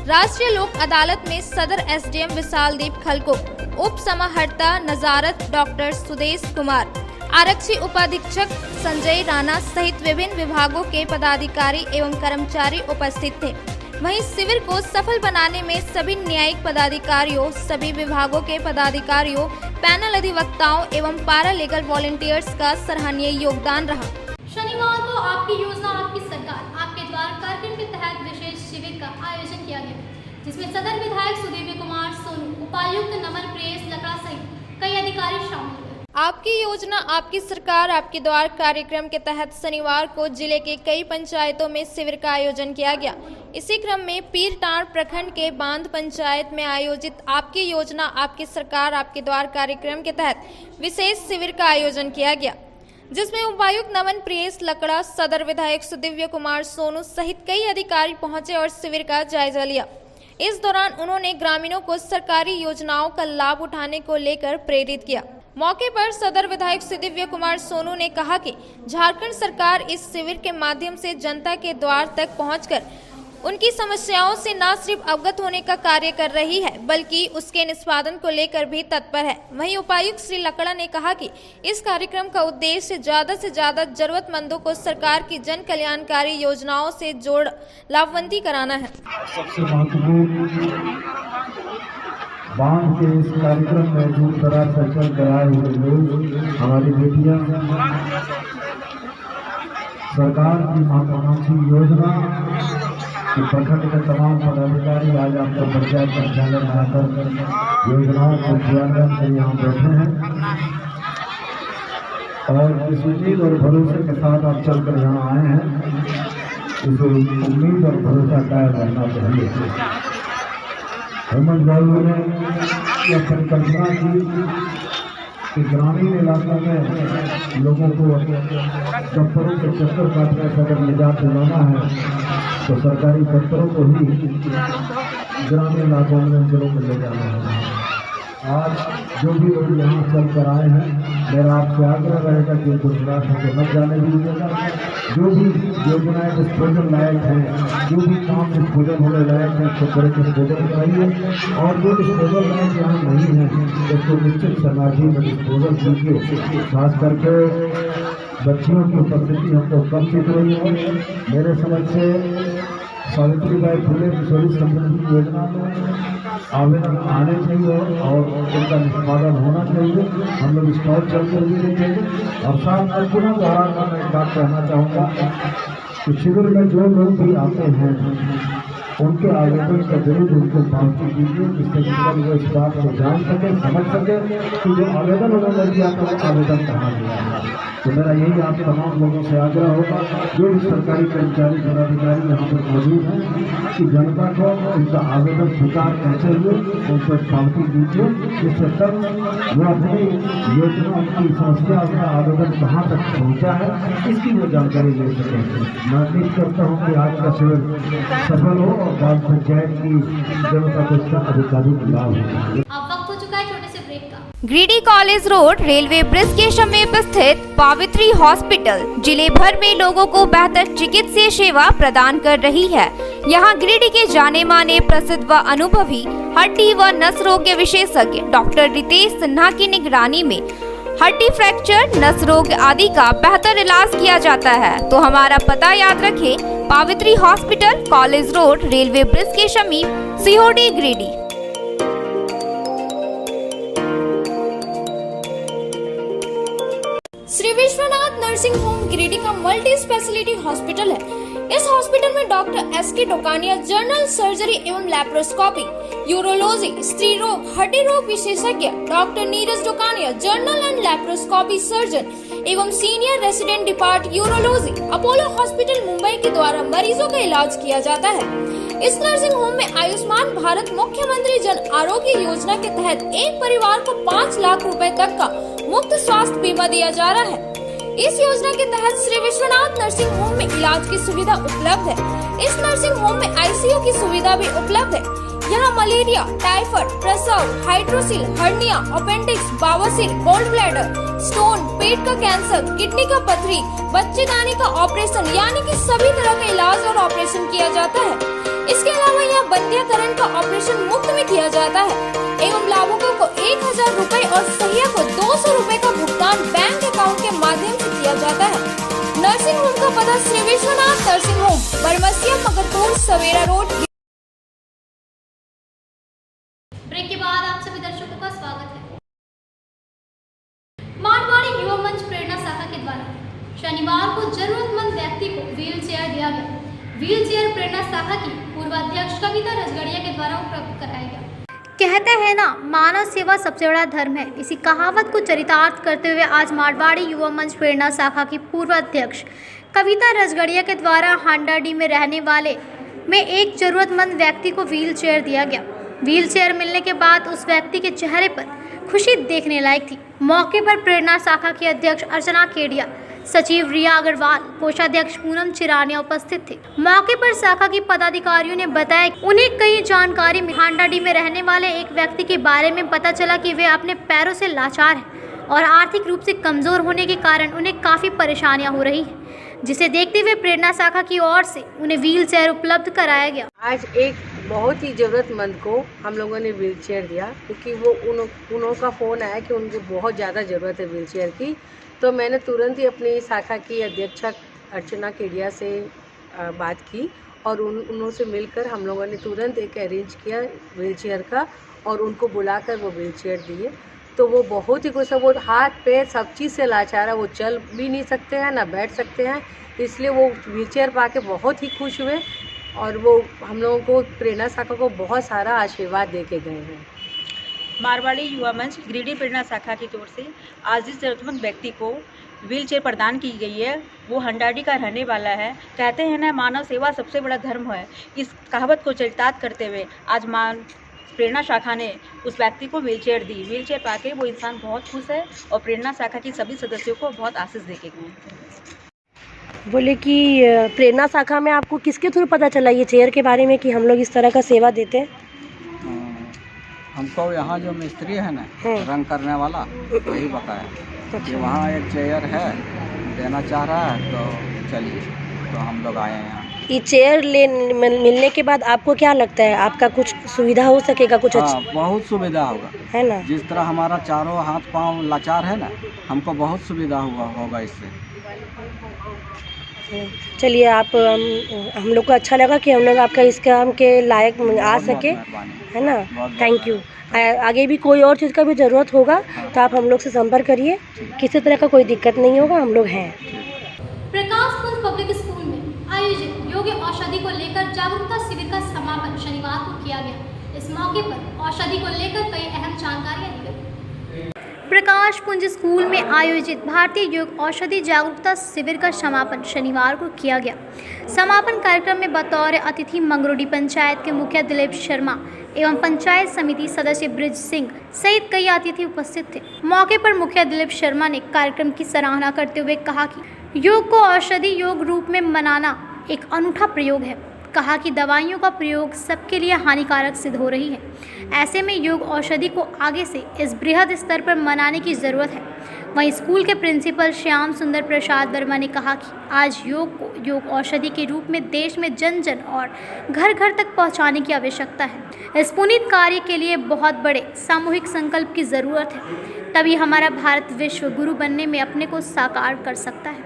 S2: राष्ट्रीय लोक अदालत में सदर एसडीएम विशालदीप खलको, उप समाहर्ता नजारत डॉक्टर सुदेश कुमार, आरक्षी उपाधीक्षक संजय राणा सहित विभिन्न विभागों के पदाधिकारी एवं कर्मचारी उपस्थित थे। वहीं शिविर को सफल बनाने में सभी न्यायिक पदाधिकारियों, सभी विभागों के पदाधिकारियों, पैनल अधिवक्ताओं एवं पैरा लीगल वॉलंटियर्स का सराहनीय योगदान रहा।
S1: शनिवार को आपकी योजना आपकी सरकार आपके द्वार कार्यक्रम के तहत विशेष शिविर का आयोजन किया गया, जिसमें सदर विधायक सुदेव्य कुमार सोनू, उपायुक्त नमन प्रेस लकड़ा सहित कई अधिकारी शामिल हुए।
S2: आपकी योजना आपकी सरकार आपके द्वार कार्यक्रम के तहत शनिवार को जिले के कई पंचायतों में शिविर का आयोजन किया गया। इसी क्रम में पीरटांड़ प्रखंड के बांध पंचायत में आयोजित आपकी योजना आपकी सरकार आपके द्वार कार्यक्रम के तहत विशेष शिविर का आयोजन किया गया, जिसमें उपायुक्त नमन प्रेस लकड़ा, सदर विधायक सुदेव्य कुमार सोनू सहित कई अधिकारी पहुंचे और शिविर का जायजा लिया। इस दौरान उन्होंने ग्रामीणों को सरकारी योजनाओं का लाभ उठाने को लेकर प्रेरित किया। मौके पर सदर विधायक सुदेव्य कुमार सोनू ने कहा कि झारखंड सरकार इस शिविर के माध्यम से जनता के द्वार तक पहुंचकर उनकी समस्याओं से न सिर्फ अवगत होने का कार्य कर रही है, बल्कि उसके निष्पादन को लेकर भी तत्पर है। वहीं उपायुक्त श्री लकड़ा ने कहा कि इस कार्यक्रम का उद्देश्य ज्यादा से ज्यादा जरूरतमंदों को सरकार की जन कल्याणकारी योजनाओं से जोड़ लाभान्वित कराना है।
S10: सबसे महत्वपूर्ण बांध के इस कार्यक्रम में दूर दराज से चल कर आए हुए लोग, हमारी बेटियां, सरकार की महत्वाकांक्षी योजना कि प्रखंड के तमाम पदाधिकारी आज आपका पंचायत मुख्यालय में आकर योजनाओं को क्रियान्वयन के लिए यहाँ बैठे हैं और इस उम्मीद और भरोसे के साथ आप चलकर यहाँ आए हैं। इस उम्मीद और भरोसा कायम रहना चाहिए। हेमंत बाबू ने यह परिकल्पना की कि ग्रामीण इलाकों में लोगों को दफ्तरों के चक्कर काटने से अगर निजात दिलाना है तो सरकारी दफ्तरों को ही ग्रामीण इलाकों में जिलों में ले जाना है। आज जो भी लोग यहाँ चल कर आए हैं, मेरा आपसे आग्रह रहेगा कि उनको निराश होकर मत जाने दीजिएगा। जो भी योजनाएं डिस्पोजल लायक हैं, जो भी काम डिस्पोजल होने लायक हैं, उसको बड़े डिस्पोजल कराइए और जो डिस्पोजल लायक यहाँ नहीं है उसको निश्चित समाधि में डिस्पोजल कीजिए। खास करके बच्चियों की उपस्थिति हमको कम दिख रही है। मेरे समझ से सावित्रीबाई फुले किशोरी समृद्धि योजना में आवेदन आने चाहिए और उनका निष्पादन होना चाहिए। हम लोग स्टॉल चलते हुए देखेंगे और साथ में पुनः दोहराना मैं एक बात कहना चाहूँगा कि शिविर में जो लोग भी आते हैं उनके आवेदन का जरूर उनको पावती दीजिए, जिससे कि वो इस बात को जान सके, समझ सके कि जो आवेदन उन्होंने दिया था वो आवेदन कहाँ दिया है। तो मेरा यही आप तमाम लोगों से आग्रह होगा, जो भी सरकारी कर्मचारी पदाधिकारी यहाँ पर मौजूद हैं, कि जनता को उनका आवेदन स्वीकार करते हुए उनको पावती दीजिए, जिससे तब वो अपनी योजना, उनकी समस्या, अपना आवेदन कहाँ तक पहुँचा है इसकी वो जानकारी ले सकें। मैं उम्मीद करता हूँ कि आज का शिविर सफल हो और बाल पंचायत की जनता को इसका अधिकाधिक लाभ हो।
S1: अब वक्त हो चुका है छोटे से ब्रेक का।
S2: Giridih college road railway bridge के समीप स्थित पावित्री हॉस्पिटल जिले भर में लोगों को बेहतर चिकित्सीय सेवा प्रदान कर रही है। यहाँ गिरिडीह के जाने माने प्रसिद्ध व अनुभवी हड्डी व नस रोग के विशेषज्ञ डॉक्टर रितेश सिन्हा की निगरानी में हड्डी फ्रैक्चर, नस रोग आदि का बेहतर इलाज किया जाता है। तो हमारा पता याद रखें, Pavitri hospital, college road, railway bridge के समीप, सीहोडी, गिरिडीह। श्री विश्वनाथ नर्सिंग होम गिरिडीह का मल्टी स्पेशलिटी हॉस्पिटल है। इस हॉस्पिटल में doctor S K. Dokania general surgery एवं लैप्रोस्कोपी, यूरोलॉजी, स्त्री रोग, हड्डी रोग विशेषज्ञ, doctor Neeraj Dokania general and laparoscopy surgeon एवं senior resident depart urology, Apollo hospital Mumbai के द्वारा मरीजों का इलाज किया जाता है। इस नर्सिंग होम में आयुष्मान भारत मुख्यमंत्री जन आरोग्य योजना के तहत एक परिवार को 5 लाख रुपए तक का मुफ्त स्वास्थ्य बीमा दिया जा रहा है। इस योजना के तहत श्री विश्वनाथ नर्सिंग होम में इलाज की सुविधा उपलब्ध है। इस नर्सिंग होम में आईसीयू की सुविधा भी उपलब्ध है। यहाँ मलेरिया, टाइफाइड, प्रसव, हाइड्रोसिल, हर्निया, अपेंडिक्स, बवासीर, गोल्ड ब्लैडर, स्टोन, पेट का कैंसर, किडनी का पथरी, बच्चेदानी का ऑपरेशन यानी कि सभी तरह का इलाज और ऑपरेशन किया जाता है। इसके अलावा यहाँ बंध्याकरण का ऑपरेशन मुफ्त में किया जाता है एवं लाभुकों को 1000 रुपए और सहिया को 200 रुपए का भुगतान बैंक अकाउंट के माध्यम से किया जाता है। नर्सिंग होम का पता श्री विश्वनाथ नर्सिंग होम, बरमसिया, मगरपुर, सवेरा रोड।
S1: ब्रेक के बाद आप सभी दर्शकों का स्वागत है। मारवाड़ी युवा मंच प्रेरणा शाखा के द्वारा शनिवार को जरूरतमंद व्यक्ति को व्हील चेयर दिया गया। व्हील चेयर प्रेरणा शाखा की पूर्व अध्यक्ष कविता रजगड़िया के द्वारा उपलब्ध कराया गया। कहते हैं ना, मानव सेवा सबसे बड़ा धर्म है। इसी कहावत को चरितार्थ करते हुए आज मारवाड़ी युवा मंच प्रेरणा शाखा की पूर्व अध्यक्ष कविता रजगड़िया के द्वारा हांडाडी में रहने वाले में एक जरूरतमंद व्यक्ति को व्हील चेयर दिया गया। व्हील चेयर मिलने के बाद उस व्यक्ति के चेहरे पर खुशी देखने लायक थी। मौके पर प्रेरणा शाखा की अध्यक्ष अर्चना केडिया, सचिव रिया अग्रवाल, कोषाध्यक्ष पूनम चिरानिया उपस्थित थे। मौके पर शाखा की पदाधिकारियों ने बताया कि उन्हें कई जानकारी हांडाडी में रहने वाले एक व्यक्ति के बारे में पता चला कि वे अपने पैरों से लाचार हैं और आर्थिक रूप से कमजोर होने के कारण उन्हें काफ़ी परेशानियां हो रही हैं, जिसे देखते हुए प्रेरणा शाखा की ओर से उन्हें व्हील चेयर उपलब्ध कराया गया।
S12: आज एक बहुत ही ज़रूरतमंद को हम लोगों ने व्हील चेयर दिया, क्योंकि वो उन्हों का फ़ोन आया कि उनको बहुत ज़्यादा ज़रूरत है व्हील चेयर की। तो मैंने तुरंत ही अपनी शाखा की अध्यक्षा अर्चना केडिया से बात की और उन्हों से मिलकर हम लोगों ने तुरंत एक अरेंज किया व्हील चेयर का और उनको बुलाकर वो व्हील चेयर दिए। तो वो बहुत ही खुश है। वो हाथ पैर सब चीज़ से लाचार है, वो चल भी नहीं सकते हैं ना बैठ सकते हैं, इसलिए वो व्हील चेयर पा के बहुत ही खुश हुए और वो हम लोगों को प्रेरणा शाखा को बहुत सारा आशीर्वाद दे के गए हैं।
S14: मारवाड़ी युवा मंच गिरिडीह प्रेरणा शाखा की ओर से आज जिस जरूरतमंद व्यक्ति को व्हील चेयर प्रदान की गई है वो हंडाडी का रहने वाला है। कहते हैं ना, मानव सेवा सबसे बड़ा धर्म है। इस कहावत को चरितार्थ करते हुए आज प्रेरणा शाखा ने उस व्यक्ति को व्हील चेयर दी। व्हील चेयर पाके वो इंसान बहुत खुश है और प्रेरणा शाखा की सभी सदस्यों को बहुत आशीष देके गए।
S15: बोले कि प्रेरणा शाखा में आपको किसके थ्रू पता चला ये चेयर के बारे में कि हम लोग इस तरह का सेवा देते हैं?
S16: हमको यहाँ जो मिस्त्री है ना रंग करने वाला वही बताया कि वहाँ एक चेयर है देना चाह रहा है, तो चलिए तो हम लोग आए हैं यहाँ।
S15: ये चेयर मिलने के बाद आपको क्या लगता है, आपका कुछ सुविधा हो सकेगा? कुछ अच्छा
S16: बहुत सुविधा होगा, है ना। जिस तरह हमारा चारों हाथ पांव लाचार है ना, हमको बहुत सुविधा होगा इससे।
S15: चलिए, आप हम लोग को अच्छा लगा कि हम लोग आपका इस काम के लायक आ सके, है ना। Thank you. आगे भी कोई और चीज़ का भी ज़रूरत होगा तो आप हम लोग से संपर्क करिए, किसी तरह का कोई दिक्कत नहीं होगा, हम लोग हैं।
S1: प्रकाश पुंज पब्लिक स्कूल में आयोजित योग औषधि को लेकर जागरूकता शिविर का समापन शनिवार को किया गया। इस मौके पर औषधि को लेकर कई अहम जानकारियां दी गई। प्रकाश पुंज स्कूल में आयोजित भारतीय योग औषधि जागरूकता शिविर का समापन शनिवार को किया गया। समापन कार्यक्रम में बतौर अतिथि मंगरोडी पंचायत के मुखिया दिलीप शर्मा एवं पंचायत समिति सदस्य ब्रिज सिंह सहित कई अतिथि उपस्थित थे। मौके पर मुखिया दिलीप शर्मा ने कार्यक्रम की सराहना करते हुए कहा कि योग को औषधि योग रूप में मनाना एक अनूठा प्रयोग है। कहा कि दवाइयों का प्रयोग सबके लिए हानिकारक सिद्ध हो रही है। ऐसे में योग औषधि को आगे से इस बृहद स्तर पर मनाने की ज़रूरत है। वहीं स्कूल के प्रिंसिपल श्याम सुंदर प्रसाद वर्मा ने कहा कि आज योग को योग औषधि के रूप में देश में जन जन और घर घर तक पहुंचाने की आवश्यकता है। इस पुनीत कार्य के लिए बहुत बड़े सामूहिक संकल्प की ज़रूरत है, तभी हमारा भारत विश्व गुरु बनने में अपने को साकार कर सकता है।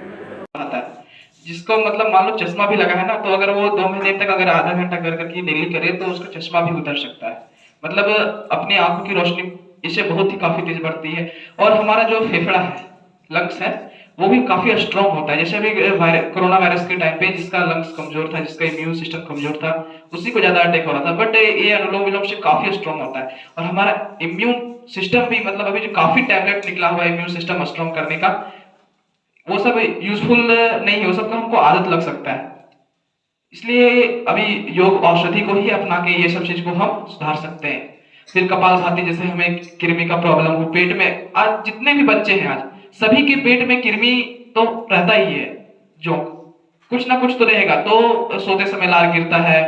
S17: जिसको मतलब मान लो चश्मा भी लगा है ना, तो अगर वो 2 महीने तक अगर आधा घंटा कर करके डेली करे तो उसका चश्मा भी उतर सकता है। मतलब अपने आंखों की रोशनी इससे बहुत ही काफी तेज बढ़ती है। और हमारा जो फेफड़ा है, लंग्स है, वो भी काफी स्ट्रॉन्ग होता है। जैसे अभी कोरोना वायरस के टाइम पे जिसका लंग्स कमजोर था, जिसका इम्यून सिस्टम कमजोर था, उसी को ज्यादा अटैक हो रहा था, बट ये अनुलोम विलोम से काफी स्ट्रॉन्ग होता है। और हमारा इम्यून सिस्टम भी, मतलब अभी जो काफी टैबलेट निकला हुआ है इम्यून सिस्टम स्ट्रॉन्ग करने का, वो सब यूजफुल नहीं हो सकता, हमको आदत लग सकता है। इसलिए अभी योग औषधि को ही अपना के ये सब चीज को हम सुधार सकते हैं। फिर कपालभाति, जैसे हमें कृमि का प्रॉब्लम हो पेट में, आज जितने भी बच्चे हैं आज सभी के पेट में कृमि तो रहता ही है, जो कुछ ना कुछ तो रहेगा। तो सोते समय लार गिरता है,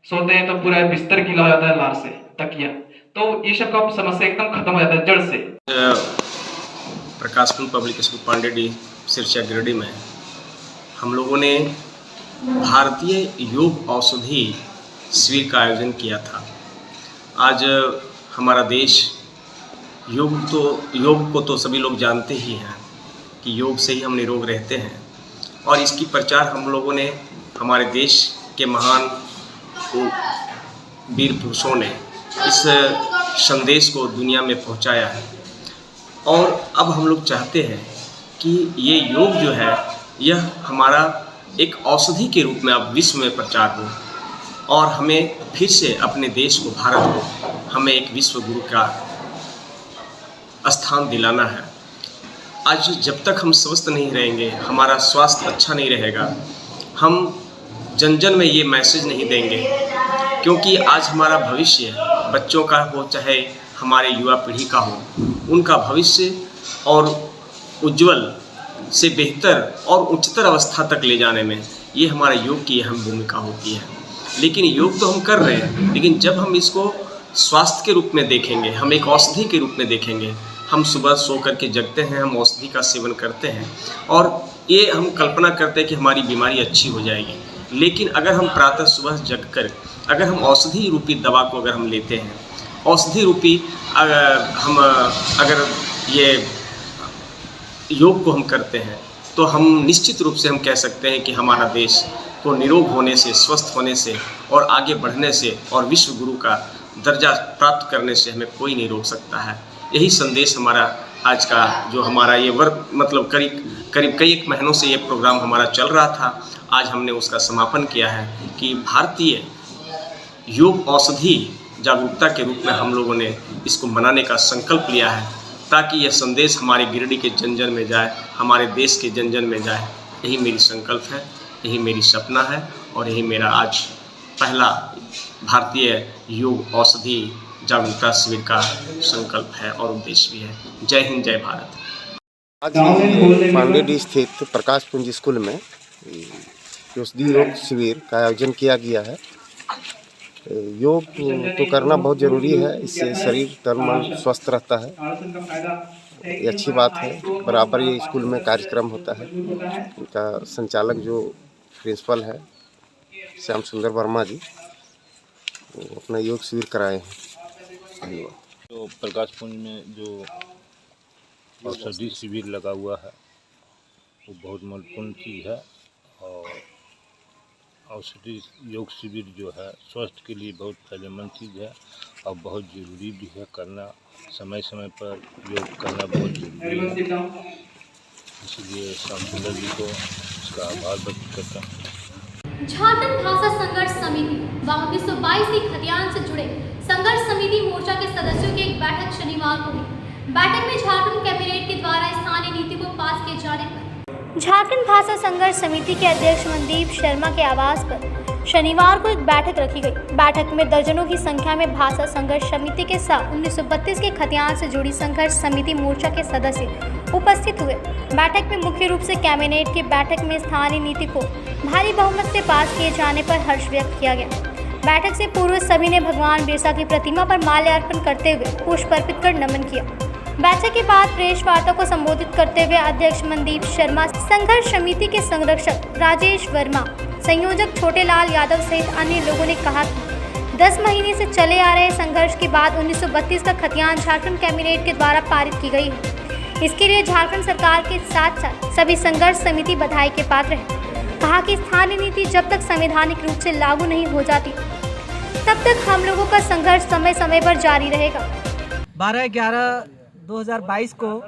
S17: सोते हैं तो पूरा बिस्तर गीला हो जाता है लार से, तकिया, तो ये सब का समस्या एकदम खत्म हो जाता है जड़ से।
S18: प्रकाश कुंज पब्लिक स्कूल पांडेडी सिरसा गिरिडीह में हम लोगों ने भारतीय योग औषधि शिविर का आयोजन किया था। आज हमारा देश योग को तो सभी लोग जानते ही हैं कि योग से ही हम निरोग रहते हैं, और इसकी प्रचार हम लोगों ने, हमारे देश के महान वीर पुरुषों ने इस संदेश को दुनिया में पहुंचाया है। और अब हम लोग चाहते हैं कि ये योग जो है यह हमारा एक औषधि के रूप में अब विश्व में प्रचार हो, और हमें फिर से अपने देश को, भारत को, हमें एक विश्व गुरु का स्थान दिलाना है। आज जब तक हम स्वस्थ नहीं रहेंगे, हमारा स्वास्थ्य अच्छा नहीं रहेगा, हम जन जन में ये मैसेज नहीं देंगे, क्योंकि आज हमारा भविष्य बच्चों का हो चाहे हमारे युवा पीढ़ी का हो, उनका भविष्य और उज्जवल से बेहतर और उच्चतर अवस्था तक ले जाने में ये हमारा योग की अहम भूमिका होती है। लेकिन योग तो हम कर रहे हैं, लेकिन जब हम इसको स्वास्थ्य के रूप में देखेंगे, हम एक औषधि के रूप में देखेंगे, हम सुबह सो करके जगते हैं, हम औषधि का सेवन करते हैं और ये हम कल्पना करते हैं कि हमारी बीमारी अच्छी हो जाएगी। लेकिन अगर हम प्रातः सुबह जग कर अगर हम औषधि रूपी दवा को अगर हम लेते हैं, औषधि रूपी अगर ये योग को हम करते हैं, तो हम निश्चित रूप से हम कह सकते हैं कि हमारा देश को निरोग होने से, स्वस्थ होने से और आगे बढ़ने से और विश्व गुरु का दर्जा प्राप्त करने से हमें कोई नहीं रोक सकता है। यही संदेश हमारा आज का जो हमारा ये वर्क, मतलब करीब कई एक महीनों से ये प्रोग्राम हमारा चल रहा था, आज हमने उसका समापन किया है कि भारतीय योग औषधि जागरूकता के रूप में हम लोगों ने इसको मनाने का संकल्प लिया है, ताकि यह संदेश हमारे गिरिडीह के जन जन में जाए, हमारे देश के जन जन में जाए। यही मेरी संकल्प है, यही मेरी सपना है और यही मेरा आज पहला भारतीय योग औषधि जागरूकता शिविर का संकल्प है और उद्देश्य भी है। जय हिंद, जय भारत।
S19: आज पांडेडी स्थित प्रकाश कुंज स्कूल में औषधि योग शिविर का आयोजन किया गया है। योग तो करना बहुत ज़रूरी है, इससे शरीर तन मन स्वस्थ रहता है, ये अच्छी बात है। बराबर ये स्कूल में कार्यक्रम होता है। इनका संचालक जो प्रिंसिपल है श्याम सुंदर वर्मा जी, वो अपना योग शिविर कराए हैं।
S20: तो प्रकाश कुंज में जो औषधि शिविर लगा हुआ है वो बहुत महत्वपूर्ण चीज़ है, और औषधि योग शिविर जो है स्वास्थ्य के लिए बहुत फायदेमंद चीज़ है और बहुत ज़रूरी भी है करना। समय समय पर योग करना बहुत ज़रूरी है, इसलिए श्याम सुंदर जी को इसका आभार व्यक्त करता हूँ।
S1: झारखंड भाषा संघर्ष समिति व 1922 की खतियान से जुड़े संघर्ष समिति मोर्चा के सदस्यों की एक बैठक शनिवार को हुई। बैठक में झारखंड कैबिनेट के द्वारा स्थानीय नीति को पास किए जाने पर झारखंड भाषा संघर्ष समिति के अध्यक्ष मनदीप शर्मा के आवास पर शनिवार को एक बैठक रखी गई। बैठक में दर्जनों की संख्या में भाषा संघर्ष समिति के साथ 1932 के खतियान से जुड़ी संघर्ष समिति मोर्चा के सदस्य उपस्थित हुए। बैठक में मुख्य रूप से कैबिनेट की बैठक में स्थानीय नीति को भारी बहुमत से पास किए जाने पर हर्ष व्यक्त किया गया। बैठक से पूर्व सभी ने भगवान बिरसा की प्रतिमा पर माल्यार्पण करते हुए पुष्प अर्पित कर नमन किया। बैठक के बाद प्रेस वार्ता को संबोधित करते हुए अध्यक्ष मनदीप शर्मा, संघर्ष समिति के संरक्षक राजेश वर्मा, संयोजक छोटेलाल यादव सहित अन्य लोगों ने कहा कि 10 महीने से चले आ रहे संघर्ष के बाद 1932 का खतियान झारखंड कैबिनेट के द्वारा पारित की गई है। इसके लिए झारखंड सरकार के साथ साथ सभी संघर्ष समिति बधाई के पात्र है। कहा कि स्थानीय नीति जब तक संवैधानिक रूप से लागू नहीं हो जाती तब तक हम लोगों का संघर्ष समय समय पर जारी रहेगा।
S21: 12/11/2022 को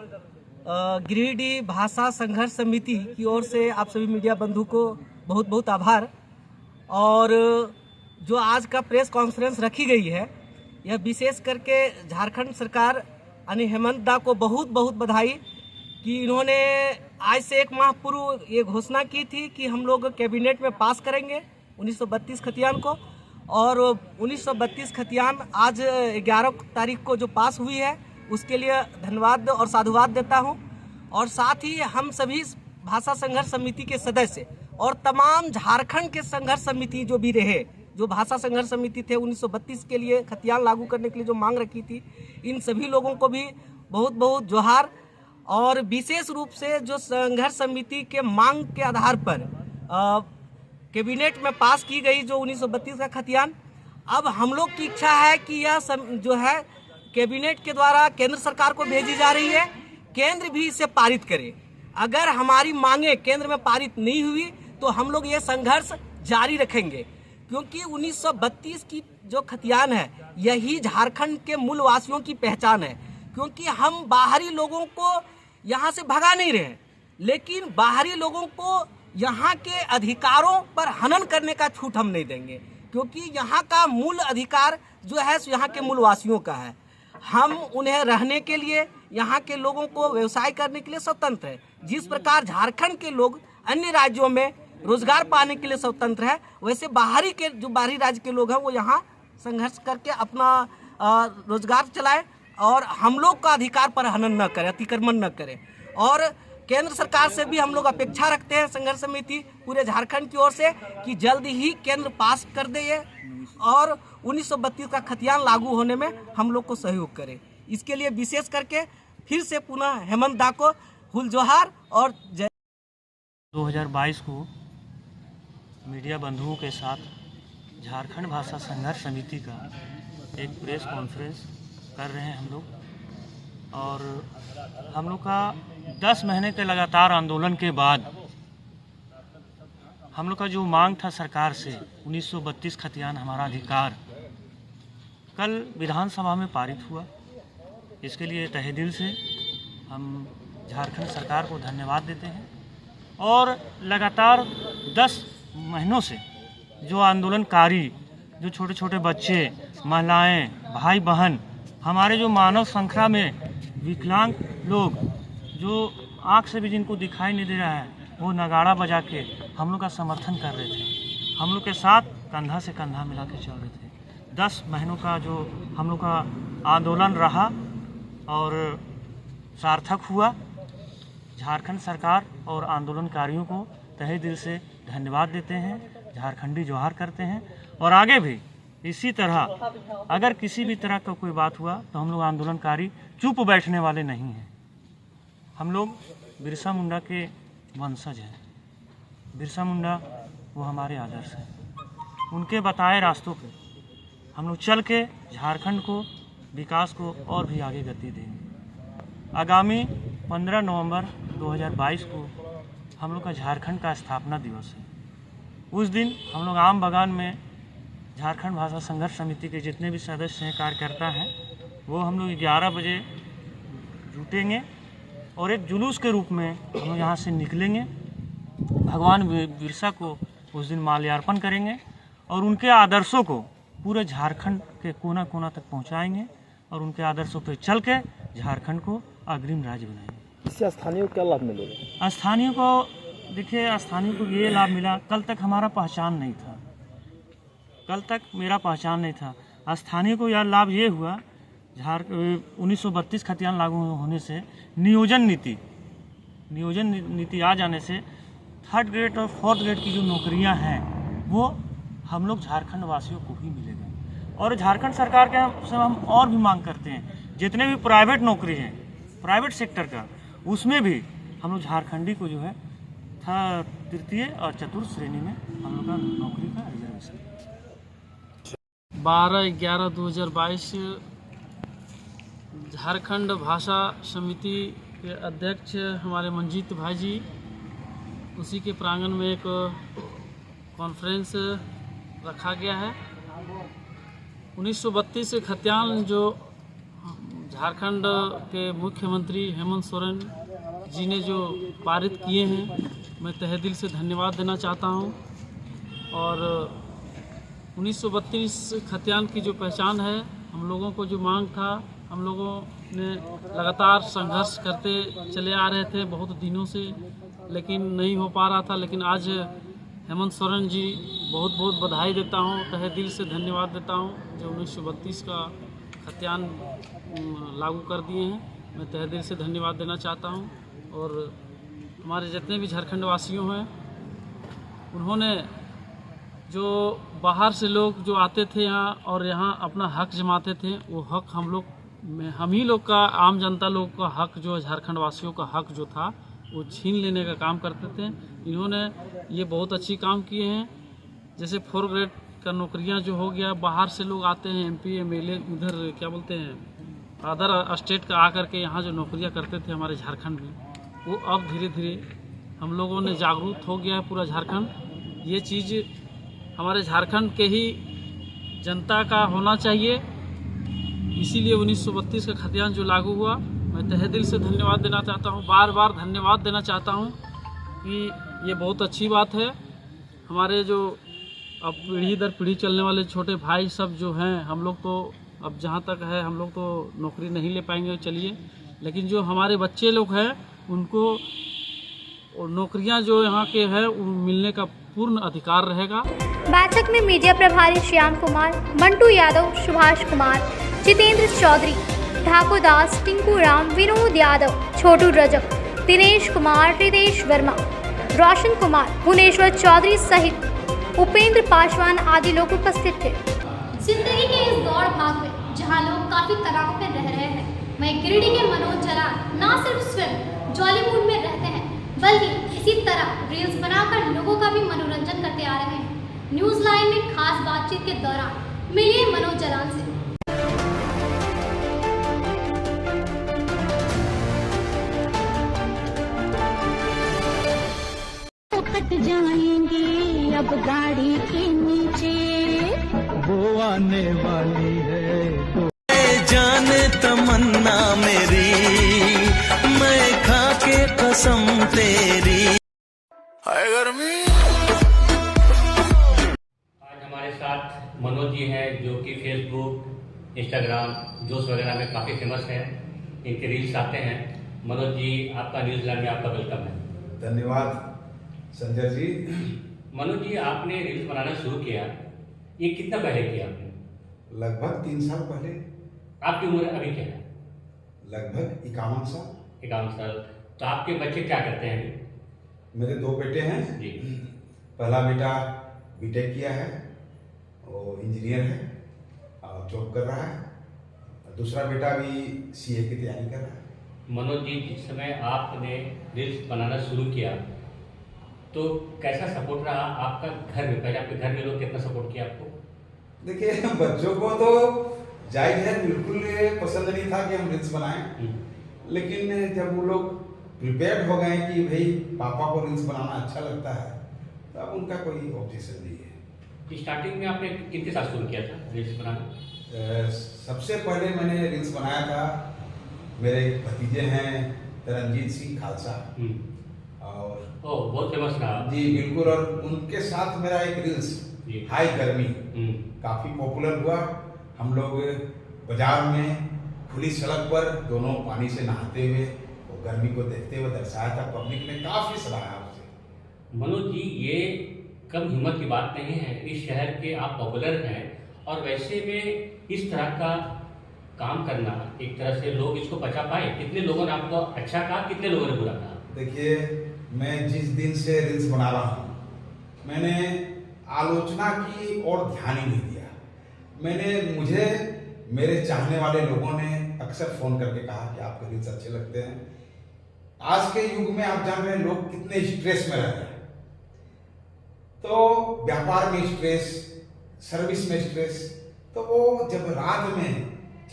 S21: गिरिडीह भाषा संघर्ष समिति की ओर से आप सभी मीडिया बंधु को बहुत बहुत आभार। और जो आज का प्रेस कॉन्फ्रेंस रखी गई है, यह विशेष करके झारखंड सरकार यानी हेमंत दा को बहुत बहुत बधाई कि इन्होंने आज से 1 माह पूर्व ये घोषणा की थी कि हम लोग कैबिनेट में पास करेंगे 1932 खतियान को। और 1932 खतियान आज 11 तारीख को जो पास हुई है उसके लिए धन्यवाद और साधुवाद देता हूं। और साथ ही हम सभी भाषा संघर्ष समिति के सदस्य और तमाम झारखंड के संघर्ष समिति जो भी रहे, जो भाषा संघर्ष समिति थे 1932 के लिए खतियान लागू करने के लिए जो मांग रखी थी, इन सभी लोगों को भी बहुत बहुत जोहार। और विशेष रूप से जो संघर्ष समिति के मांग के आधार पर कैबिनेट में पास की गई जो 1932 का खतियान, अब हम लोग की इच्छा है कि यह जो है कैबिनेट के द्वारा केंद्र सरकार को भेजी जा रही है, केंद्र भी इसे पारित करे। अगर हमारी मांगे केंद्र में पारित नहीं हुई तो हम लोग ये संघर्ष जारी रखेंगे, क्योंकि 1932 की जो खतियान है यही झारखंड के मूल वासियों की पहचान है। क्योंकि हम बाहरी लोगों को यहाँ से भगा नहीं रहे, लेकिन बाहरी लोगों को यहाँ के अधिकारों पर हनन करने का छूट हम नहीं देंगे, क्योंकि यहाँ का मूल अधिकार जो है यहाँ के मूल वासियों का है। हम उन्हें रहने के लिए, यहाँ के लोगों को व्यवसाय करने के लिए स्वतंत्र है। जिस प्रकार झारखंड के लोग अन्य राज्यों में रोजगार पाने के लिए स्वतंत्र है, वैसे बाहरी राज्य के लोग हैं वो यहाँ संघर्ष करके अपना रोजगार चलाए और हम लोग का अधिकार पर हनन न करे, अतिक्रमण न करे। और केंद्र सरकार से भी हम लोग अपेक्षा रखते हैं संघर्ष समिति पूरे झारखंड की ओर से कि जल्द ही केंद्र पास कर दे ये और 1932 का खतियान लागू होने में हम लोग को सहयोग करे। इसके लिए विशेष करके फिर से पुनः हेमंत दा को हुल जोहार और जय।
S22: 2022 को मीडिया बंधुओं के साथ झारखंड भाषा संघर्ष समिति का एक प्रेस कॉन्फ्रेंस कर रहे हैं हम लोग। और हम लोग का 10 महीने के लगातार आंदोलन के बाद हम लोग का जो मांग था सरकार से 1932 खतियान हमारा अधिकार, कल विधानसभा में पारित हुआ। इसके लिए तहे दिल से हम झारखंड सरकार को धन्यवाद देते हैं। और लगातार 10 महीनों से जो आंदोलनकारी, जो छोटे छोटे बच्चे, महिलाएं, भाई बहन, हमारे जो मानव श्रृंखला में विकलांग लोग जो आँख से भी जिनको दिखाई नहीं दे रहा है, वो नगाड़ा बजा के हम लोग का समर्थन कर रहे थे, हम लोग के साथ कंधा से कंधा मिला के चल रहे थे। 10 महीनों का जो हम लोग का आंदोलन रहा और सार्थक हुआ। झारखंड सरकार और आंदोलनकारियों को तहे दिल से धन्यवाद देते हैं, झारखंडी जोहार करते हैं। और आगे भी इसी तरह अगर किसी भी तरह का कोई बात हुआ तो हम लोग आंदोलनकारी चुप बैठने वाले नहीं हैं। हम लोग बिरसा मुंडा के वंशज हैं। बिरसा मुंडा वो हमारे आदर्श हैं। उनके बताए रास्तों पे हम लोग चल के झारखंड को, विकास को और भी आगे गति देंगे। आगामी 15 नवंबर 2022 को हम लोग का झारखंड का स्थापना दिवस है। उस दिन हम लोग आम बागान में झारखंड भाषा संघर्ष समिति के जितने भी सदस्य हैं, कार्यकर्ता हैं, वो हम लोग 11 बजे जुटेंगे और एक जुलूस के रूप में हम लोग यहाँ से निकलेंगे। भगवान बिरसा को उस दिन माल्यार्पण करेंगे और उनके आदर्शों को पूरे झारखंड के कोना कोना तक पहुँचाएंगे और उनके आदर्शों पर चल के झारखंड को अग्रिम राज्य बनाएंगे।
S23: इससे स्थानीय को क्या लाभ मिलेगा?
S22: स्थानीय को देखिए, स्थानीय को ये लाभ मिला, कल तक हमारा पहचान नहीं था, कल तक मेरा पहचान नहीं था। स्थानीय को यह लाभ ये हुआ, 1932 खतियान लागू होने से नियोजन नीति आ जाने से 3rd ग्रेड और 4th ग्रेड की जो नौकरियां हैं वो हम लोग झारखंड वासियों को ही मिलेगा। और झारखंड सरकार के से हम और भी मांग करते हैं, जितने भी प्राइवेट नौकरी हैं, प्राइवेट सेक्टर का, उसमें भी हम लोग झारखंडी को जो है 3य और 4th श्रेणी में हम लोग का नौकरी का रिजर्वेशन।
S23: 12/11/2022 झारखंड भाषा समिति के अध्यक्ष हमारे मंजीत भाई जी उसी के प्रांगण में एक कॉन्फ्रेंस रखा गया है। 1932 से खतियान जो झारखंड के मुख्यमंत्री हेमंत सोरेन जी ने जो पारित किए हैं, मैं तहे दिल से धन्यवाद देना चाहता हूं। और 1932 खतियान की जो पहचान है, हम लोगों को जो मांग था, हम लोगों ने लगातार संघर्ष करते चले आ रहे थे बहुत दिनों से, लेकिन नहीं हो पा रहा था। लेकिन आज हेमंत सोरेन जी बहुत बहुत बधाई देता हूं, तहे दिल से धन्यवाद देता हूं जो 1932 का खतियान लागू कर दिए हैं। मैं तहे दिल से धन्यवाद देना चाहता हूं। और हमारे जितने भी झारखंड वासियों हैं, उन्होंने जो बाहर से लोग जो आते थे यहाँ और यहाँ अपना हक जमाते थे, वो हक हम ही लोग का, आम जनता लोग का हक, जो झारखंड वासियों का हक जो था, वो छीन लेने का काम करते थे। इन्होंने ये बहुत अच्छी काम किए हैं। जैसे 4 ग्रेड का नौकरियां जो हो गया, बाहर से लोग आते हैं, MP MLA उधर क्या बोलते हैं, अदर स्टेट का आकर के यहाँ जो नौकरियां करते थे हमारे झारखंड में, वो अब धीरे धीरे हम लोगों ने जागरूक हो गया है पूरा झारखंड। ये चीज़ हमारे झारखंड के ही जनता का होना चाहिए। इसीलिए 1932 का खतियान जो लागू हुआ, मैं तहे दिल से धन्यवाद देना चाहता हूँ, बार बार धन्यवाद देना चाहता हूँ कि ये बहुत अच्छी बात है। हमारे जो अब पीढ़ी दर पीढ़ी चलने वाले छोटे भाई सब जो हैं, हम लोग तो अब जहाँ तक है हम लोग तो नौकरी नहीं ले पाएंगे, चलिए, लेकिन जो हमारे बच्चे लोग हैं उनको नौकरियां जो यहाँ के हैं मिलने का पूर्ण अधिकार रहेगा।
S1: बैठक में मीडिया प्रभारी श्याम कुमार, मंटू यादव, सुभाष कुमार, जितेंद्र चौधरी, ठाकुर दास, टिंकू राम, विनोद यादव, छोटू रजक, दिनेश कुमार, रितेश वर्मा, रोशन कुमार, भुवनेश्वर चौधरी सहित उपेंद्र पासवान आदि लोग उपस्थित थे। जिंदगी के इस दौड़ भाग में जहां लोग काफी तनाव में रह रहे हैं, वहीं गिरिडीह के मनोज जलान न सिर्फ स्वयं जॉली मूड में रहते हैं, बल्कि इसी तरह रील्स बनाकर लोगों का भी मनोरंजन करते आ रहे हैं। न्यूज़ लाइन में खास बातचीत के दौरान मिलिए मनोज जलान से।
S4: जाएंगे अब गाड़ी के नीचे, वो आने वाली है तो जाने तमन्ना मेरी, मैं खा के कसम तेरी। हाय गर्मी।
S5: आज हमारे साथ मनोज जी हैं, जो कि फेसबुक, इंस्टाग्राम, जोश वगैरह में काफ़ी फेमस है, इनके रील्स आते हैं। मनोज जी, आपका न्यूजीलैंड में आपका वेलकम है।
S6: धन्यवाद संजय जी।
S5: मनोज जी, आपने रील्स बनाना शुरू किया, ये कितना पहले किया आपने?
S6: लगभग 3 साल पहले।
S5: आपकी उम्र अभी क्या है?
S6: लगभग 51 साल।
S5: 51 साल। तो आपके बच्चे क्या करते हैं अभी?
S6: मेरे 2 बेटे हैं
S5: जी।
S6: पहला बेटा बीटेक किया है, वो इंजीनियर है और जॉब कर रहा है। दूसरा बेटा भी CA की तैयारी कर रहा है।
S5: मनोज जी, जिस समय आपने रील्स बनाना शुरू किया तो कैसा सपोर्ट रहा आपका घर में? पहले आपके घर में लोग कितना सपोर्ट किया आपको?
S6: देखिए, बच्चों को तो जाहिर है बिल्कुल पसंद नहीं था कि हम रील्स बनाएं, लेकिन जब वो लोग प्रिपेयर्ड हो गए कि भाई पापा को रील्स बनाना अच्छा लगता है, तो अब उनका कोई ऑब्जेक्शन नहीं है।
S5: स्टार्टिंग में आपने कितने साल शुरू किया था रील्स बनाना?
S6: सबसे पहले मैंने रील्स बनाया था, मेरे भतीजे हैं तरनजीत सिंह खालसा, और
S5: बहुत फेमस रहा।
S6: जी बिल्कुल, और उनके साथ मेरा एक रील्स हाय गर्मी काफी पॉपुलर हुआ। हम लोग बाजार में खुली सड़क पर दोनों पानी से नहाते हुए वो गर्मी को देखते हुए दर्शाया था, पब्लिक ने काफी सराहा उसे।
S5: मनोज जी, ये कम हिम्मत की बात नहीं है, इस शहर के आप पॉपुलर हैं, और वैसे में इस तरह का काम करना, एक तरह से लोग इसको पचा पाए। कितने लोगों ने आपको अच्छा कहा, कितने लोगों ने बुरा कहा?
S6: देखिए, मैं जिस दिन से रील्स बना रहा हूँ, मैंने आलोचना की और ध्यान ही नहीं दिया। मुझे मेरे चाहने वाले लोगों ने अक्सर फोन करके कहा कि आपके रील्स अच्छे लगते हैं। आज के युग में आप जान रहे हैं लोग कितने स्ट्रेस में रह रहे हैं, तो व्यापार में स्ट्रेस, सर्विस में स्ट्रेस, तो वो जब रात में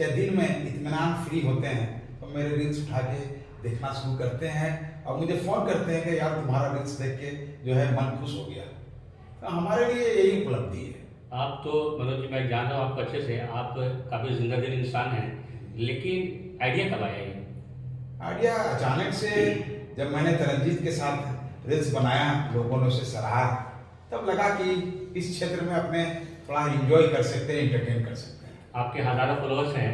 S6: या दिन में इत्मीनान फ्री होते हैं, तो मेरे रील्स उठा के देखना शुरू करते हैं और मुझे फ़ोन करते हैं कि यार तुम्हारा रील्स देख के जो है मन खुश हो गया। तो हमारे लिए यही उपलब्धि है।
S5: आप तो मनोज जी, मैं जान रहा हूँ आपको अच्छे से, आप काफ़ी जिंदा-दिल इंसान हैं, लेकिन आइडिया कब आया ये?
S6: आइडिया अचानक से जब मैंने तरनजीत के साथ रील्स बनाया, लोगों ने उसे सराहा, तब लगा कि इस क्षेत्र में अपने थोड़ा एंजॉय कर सकते हैं, एंटरटेन कर सकते हैं।
S5: आपके हज़ारों फॉलोअर्स हैं,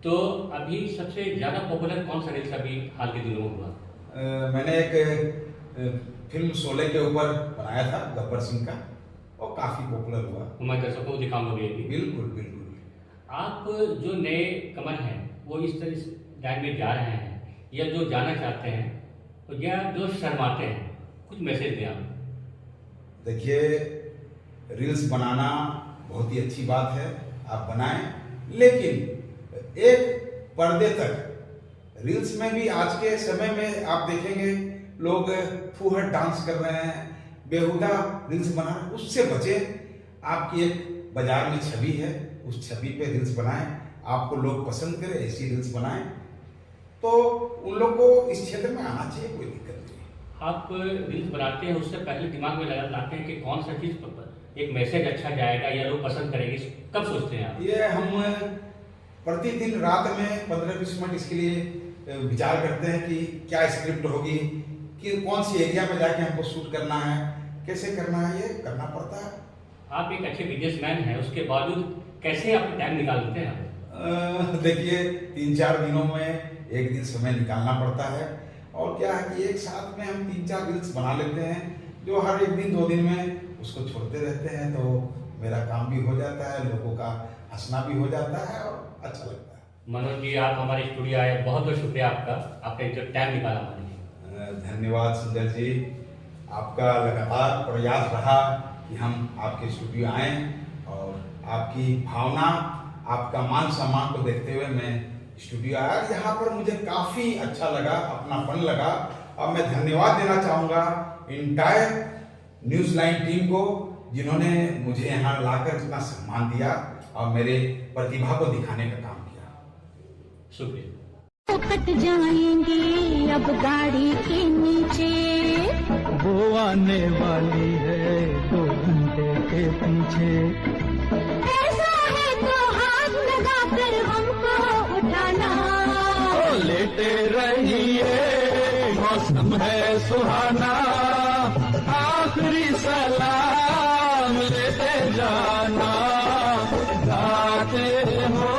S5: तो अभी सबसे ज़्यादा पॉपुलर कौन सा रील्स अभी हाल के दिनों में हुआ?
S6: मैंने एक फिल्म शोले के ऊपर बनाया था गब्बर सिंह का, और काफ़ी पॉपुलर हुआ।
S5: मैं दर्शकों को दिखाऊंगा भी अभी।
S6: बिल्कुल बिल्कुल।
S5: आप जो नए कमर हैं वो इस लाइन में जा रहे हैं, या जो जाना चाहते हैं, या जो शर्माते हैं, कुछ मैसेज दें आप।
S6: देखिए, रील्स बनाना बहुत ही अच्छी बात है, आप बनाएं, लेकिन एक पर्दे तक। रील्स में भी आज के समय में आप देखेंगे लोग फूहड़ डांस कर रहे हैं, बेहुदा रील्स बना रहे हैं, उससे बचें। आपकी एक बाजार में छवि है, उस छवि पे रील्स बनाएं, आपको लोग पसंद करें ऐसी रील्स बनाएं, तो उन लोग को इस क्षेत्र में आना चाहिए, कोई दिक्कत नहीं।
S5: आप रील्स बनाते हैं, उससे पहले दिमाग में लाते हैं कि कौन सा चीज़ एक मैसेज अच्छा जाएगा या लोग पसंद करेंगे, कब सोचते हैं आप?
S6: ये हम प्रतिदिन रात में 15-20 मिनट इसके लिए विचार करते हैं कि क्या स्क्रिप्ट होगी, कि कौन सी एरिया में जाके हमको शूट करना है, कैसे करना है, ये करना पड़ता है।
S5: आप एक अच्छे बिजनेसमैन हैं, उसके बावजूद कैसे आप टाइम निकाल लेते हैं?
S6: देखिए, 3-4 दिनों में एक दिन समय निकालना पड़ता है, और क्या है कि एक साथ में हम 3-4 रील्स बना लेते हैं, जो हर एक दिन 2 दिन में उसको छोड़ते रहते हैं, तो मेरा काम भी हो जाता है, लोगों का हंसना भी हो जाता है और अच्छा लगता है।
S5: मनोज जी, आप हमारे स्टूडियो आए, बहुत बहुत शुक्रिया आपका, आपने जो टाइम निकाला हमारे लिए।
S6: धन्यवाद सुंदर जी, आपका लगातार प्रयास रहा कि हम आपके स्टूडियो आएँ, और आपकी भावना, आपका मान सम्मान को देखते हुए मैं स्टूडियो आया। यहाँ पर मुझे काफ़ी अच्छा लगा, अपनापन लगा, और मैं धन्यवाद देना चाहूँगा इंटायर न्यूज़ लाइन टीम को, जिन्होंने मुझे यहाँ लाकर इतना सम्मान दिया और मेरे प्रतिभा को दिखाने का काम किया।
S5: शुक्रिया।
S4: कट जाएंगे अब गाड़ी के नीचे, वो आने वाली है 2 घंटे के पीछे। ऐसा है तो हाथ लगाकर हमको उठाना, लेटे रहिए, मौसम है सुहाना, आखिरी सलाम लेते जाना, गाते हो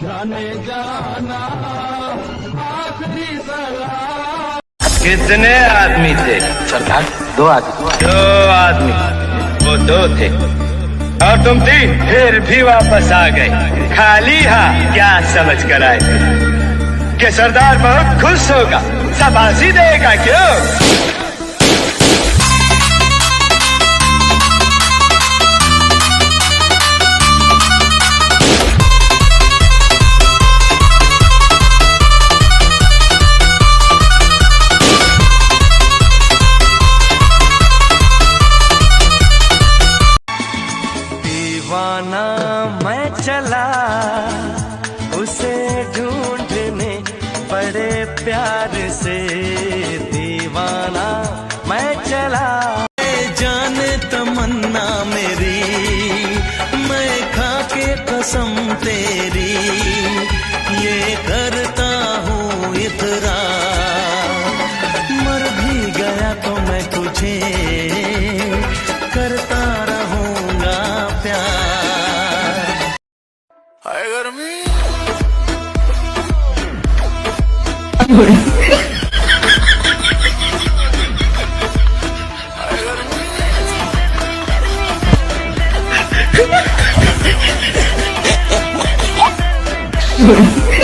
S4: जाने जाना, आखिरी सलाम।
S7: कितने आदमी थे? सरकार 2 आदमी। 2 आदमी, वो 2 थे और तुम 3, फिर भी वापस आ गए खाली हाथ। क्या समझ कर आए कि सरदार बहुत खुश होगा, शाबाशी देगा क्यों?
S4: दीवाना मैं चला उसे ढूंढने बड़े प्यार से, दीवाना मैं चला। जान तमन्ना मेरी, मैं खा के कसम तेरी, ये करता हूँ इतरा, मर भी गया तो मैं तुझे करता रहूँगा प्यार। हाय गर्मी Sorry.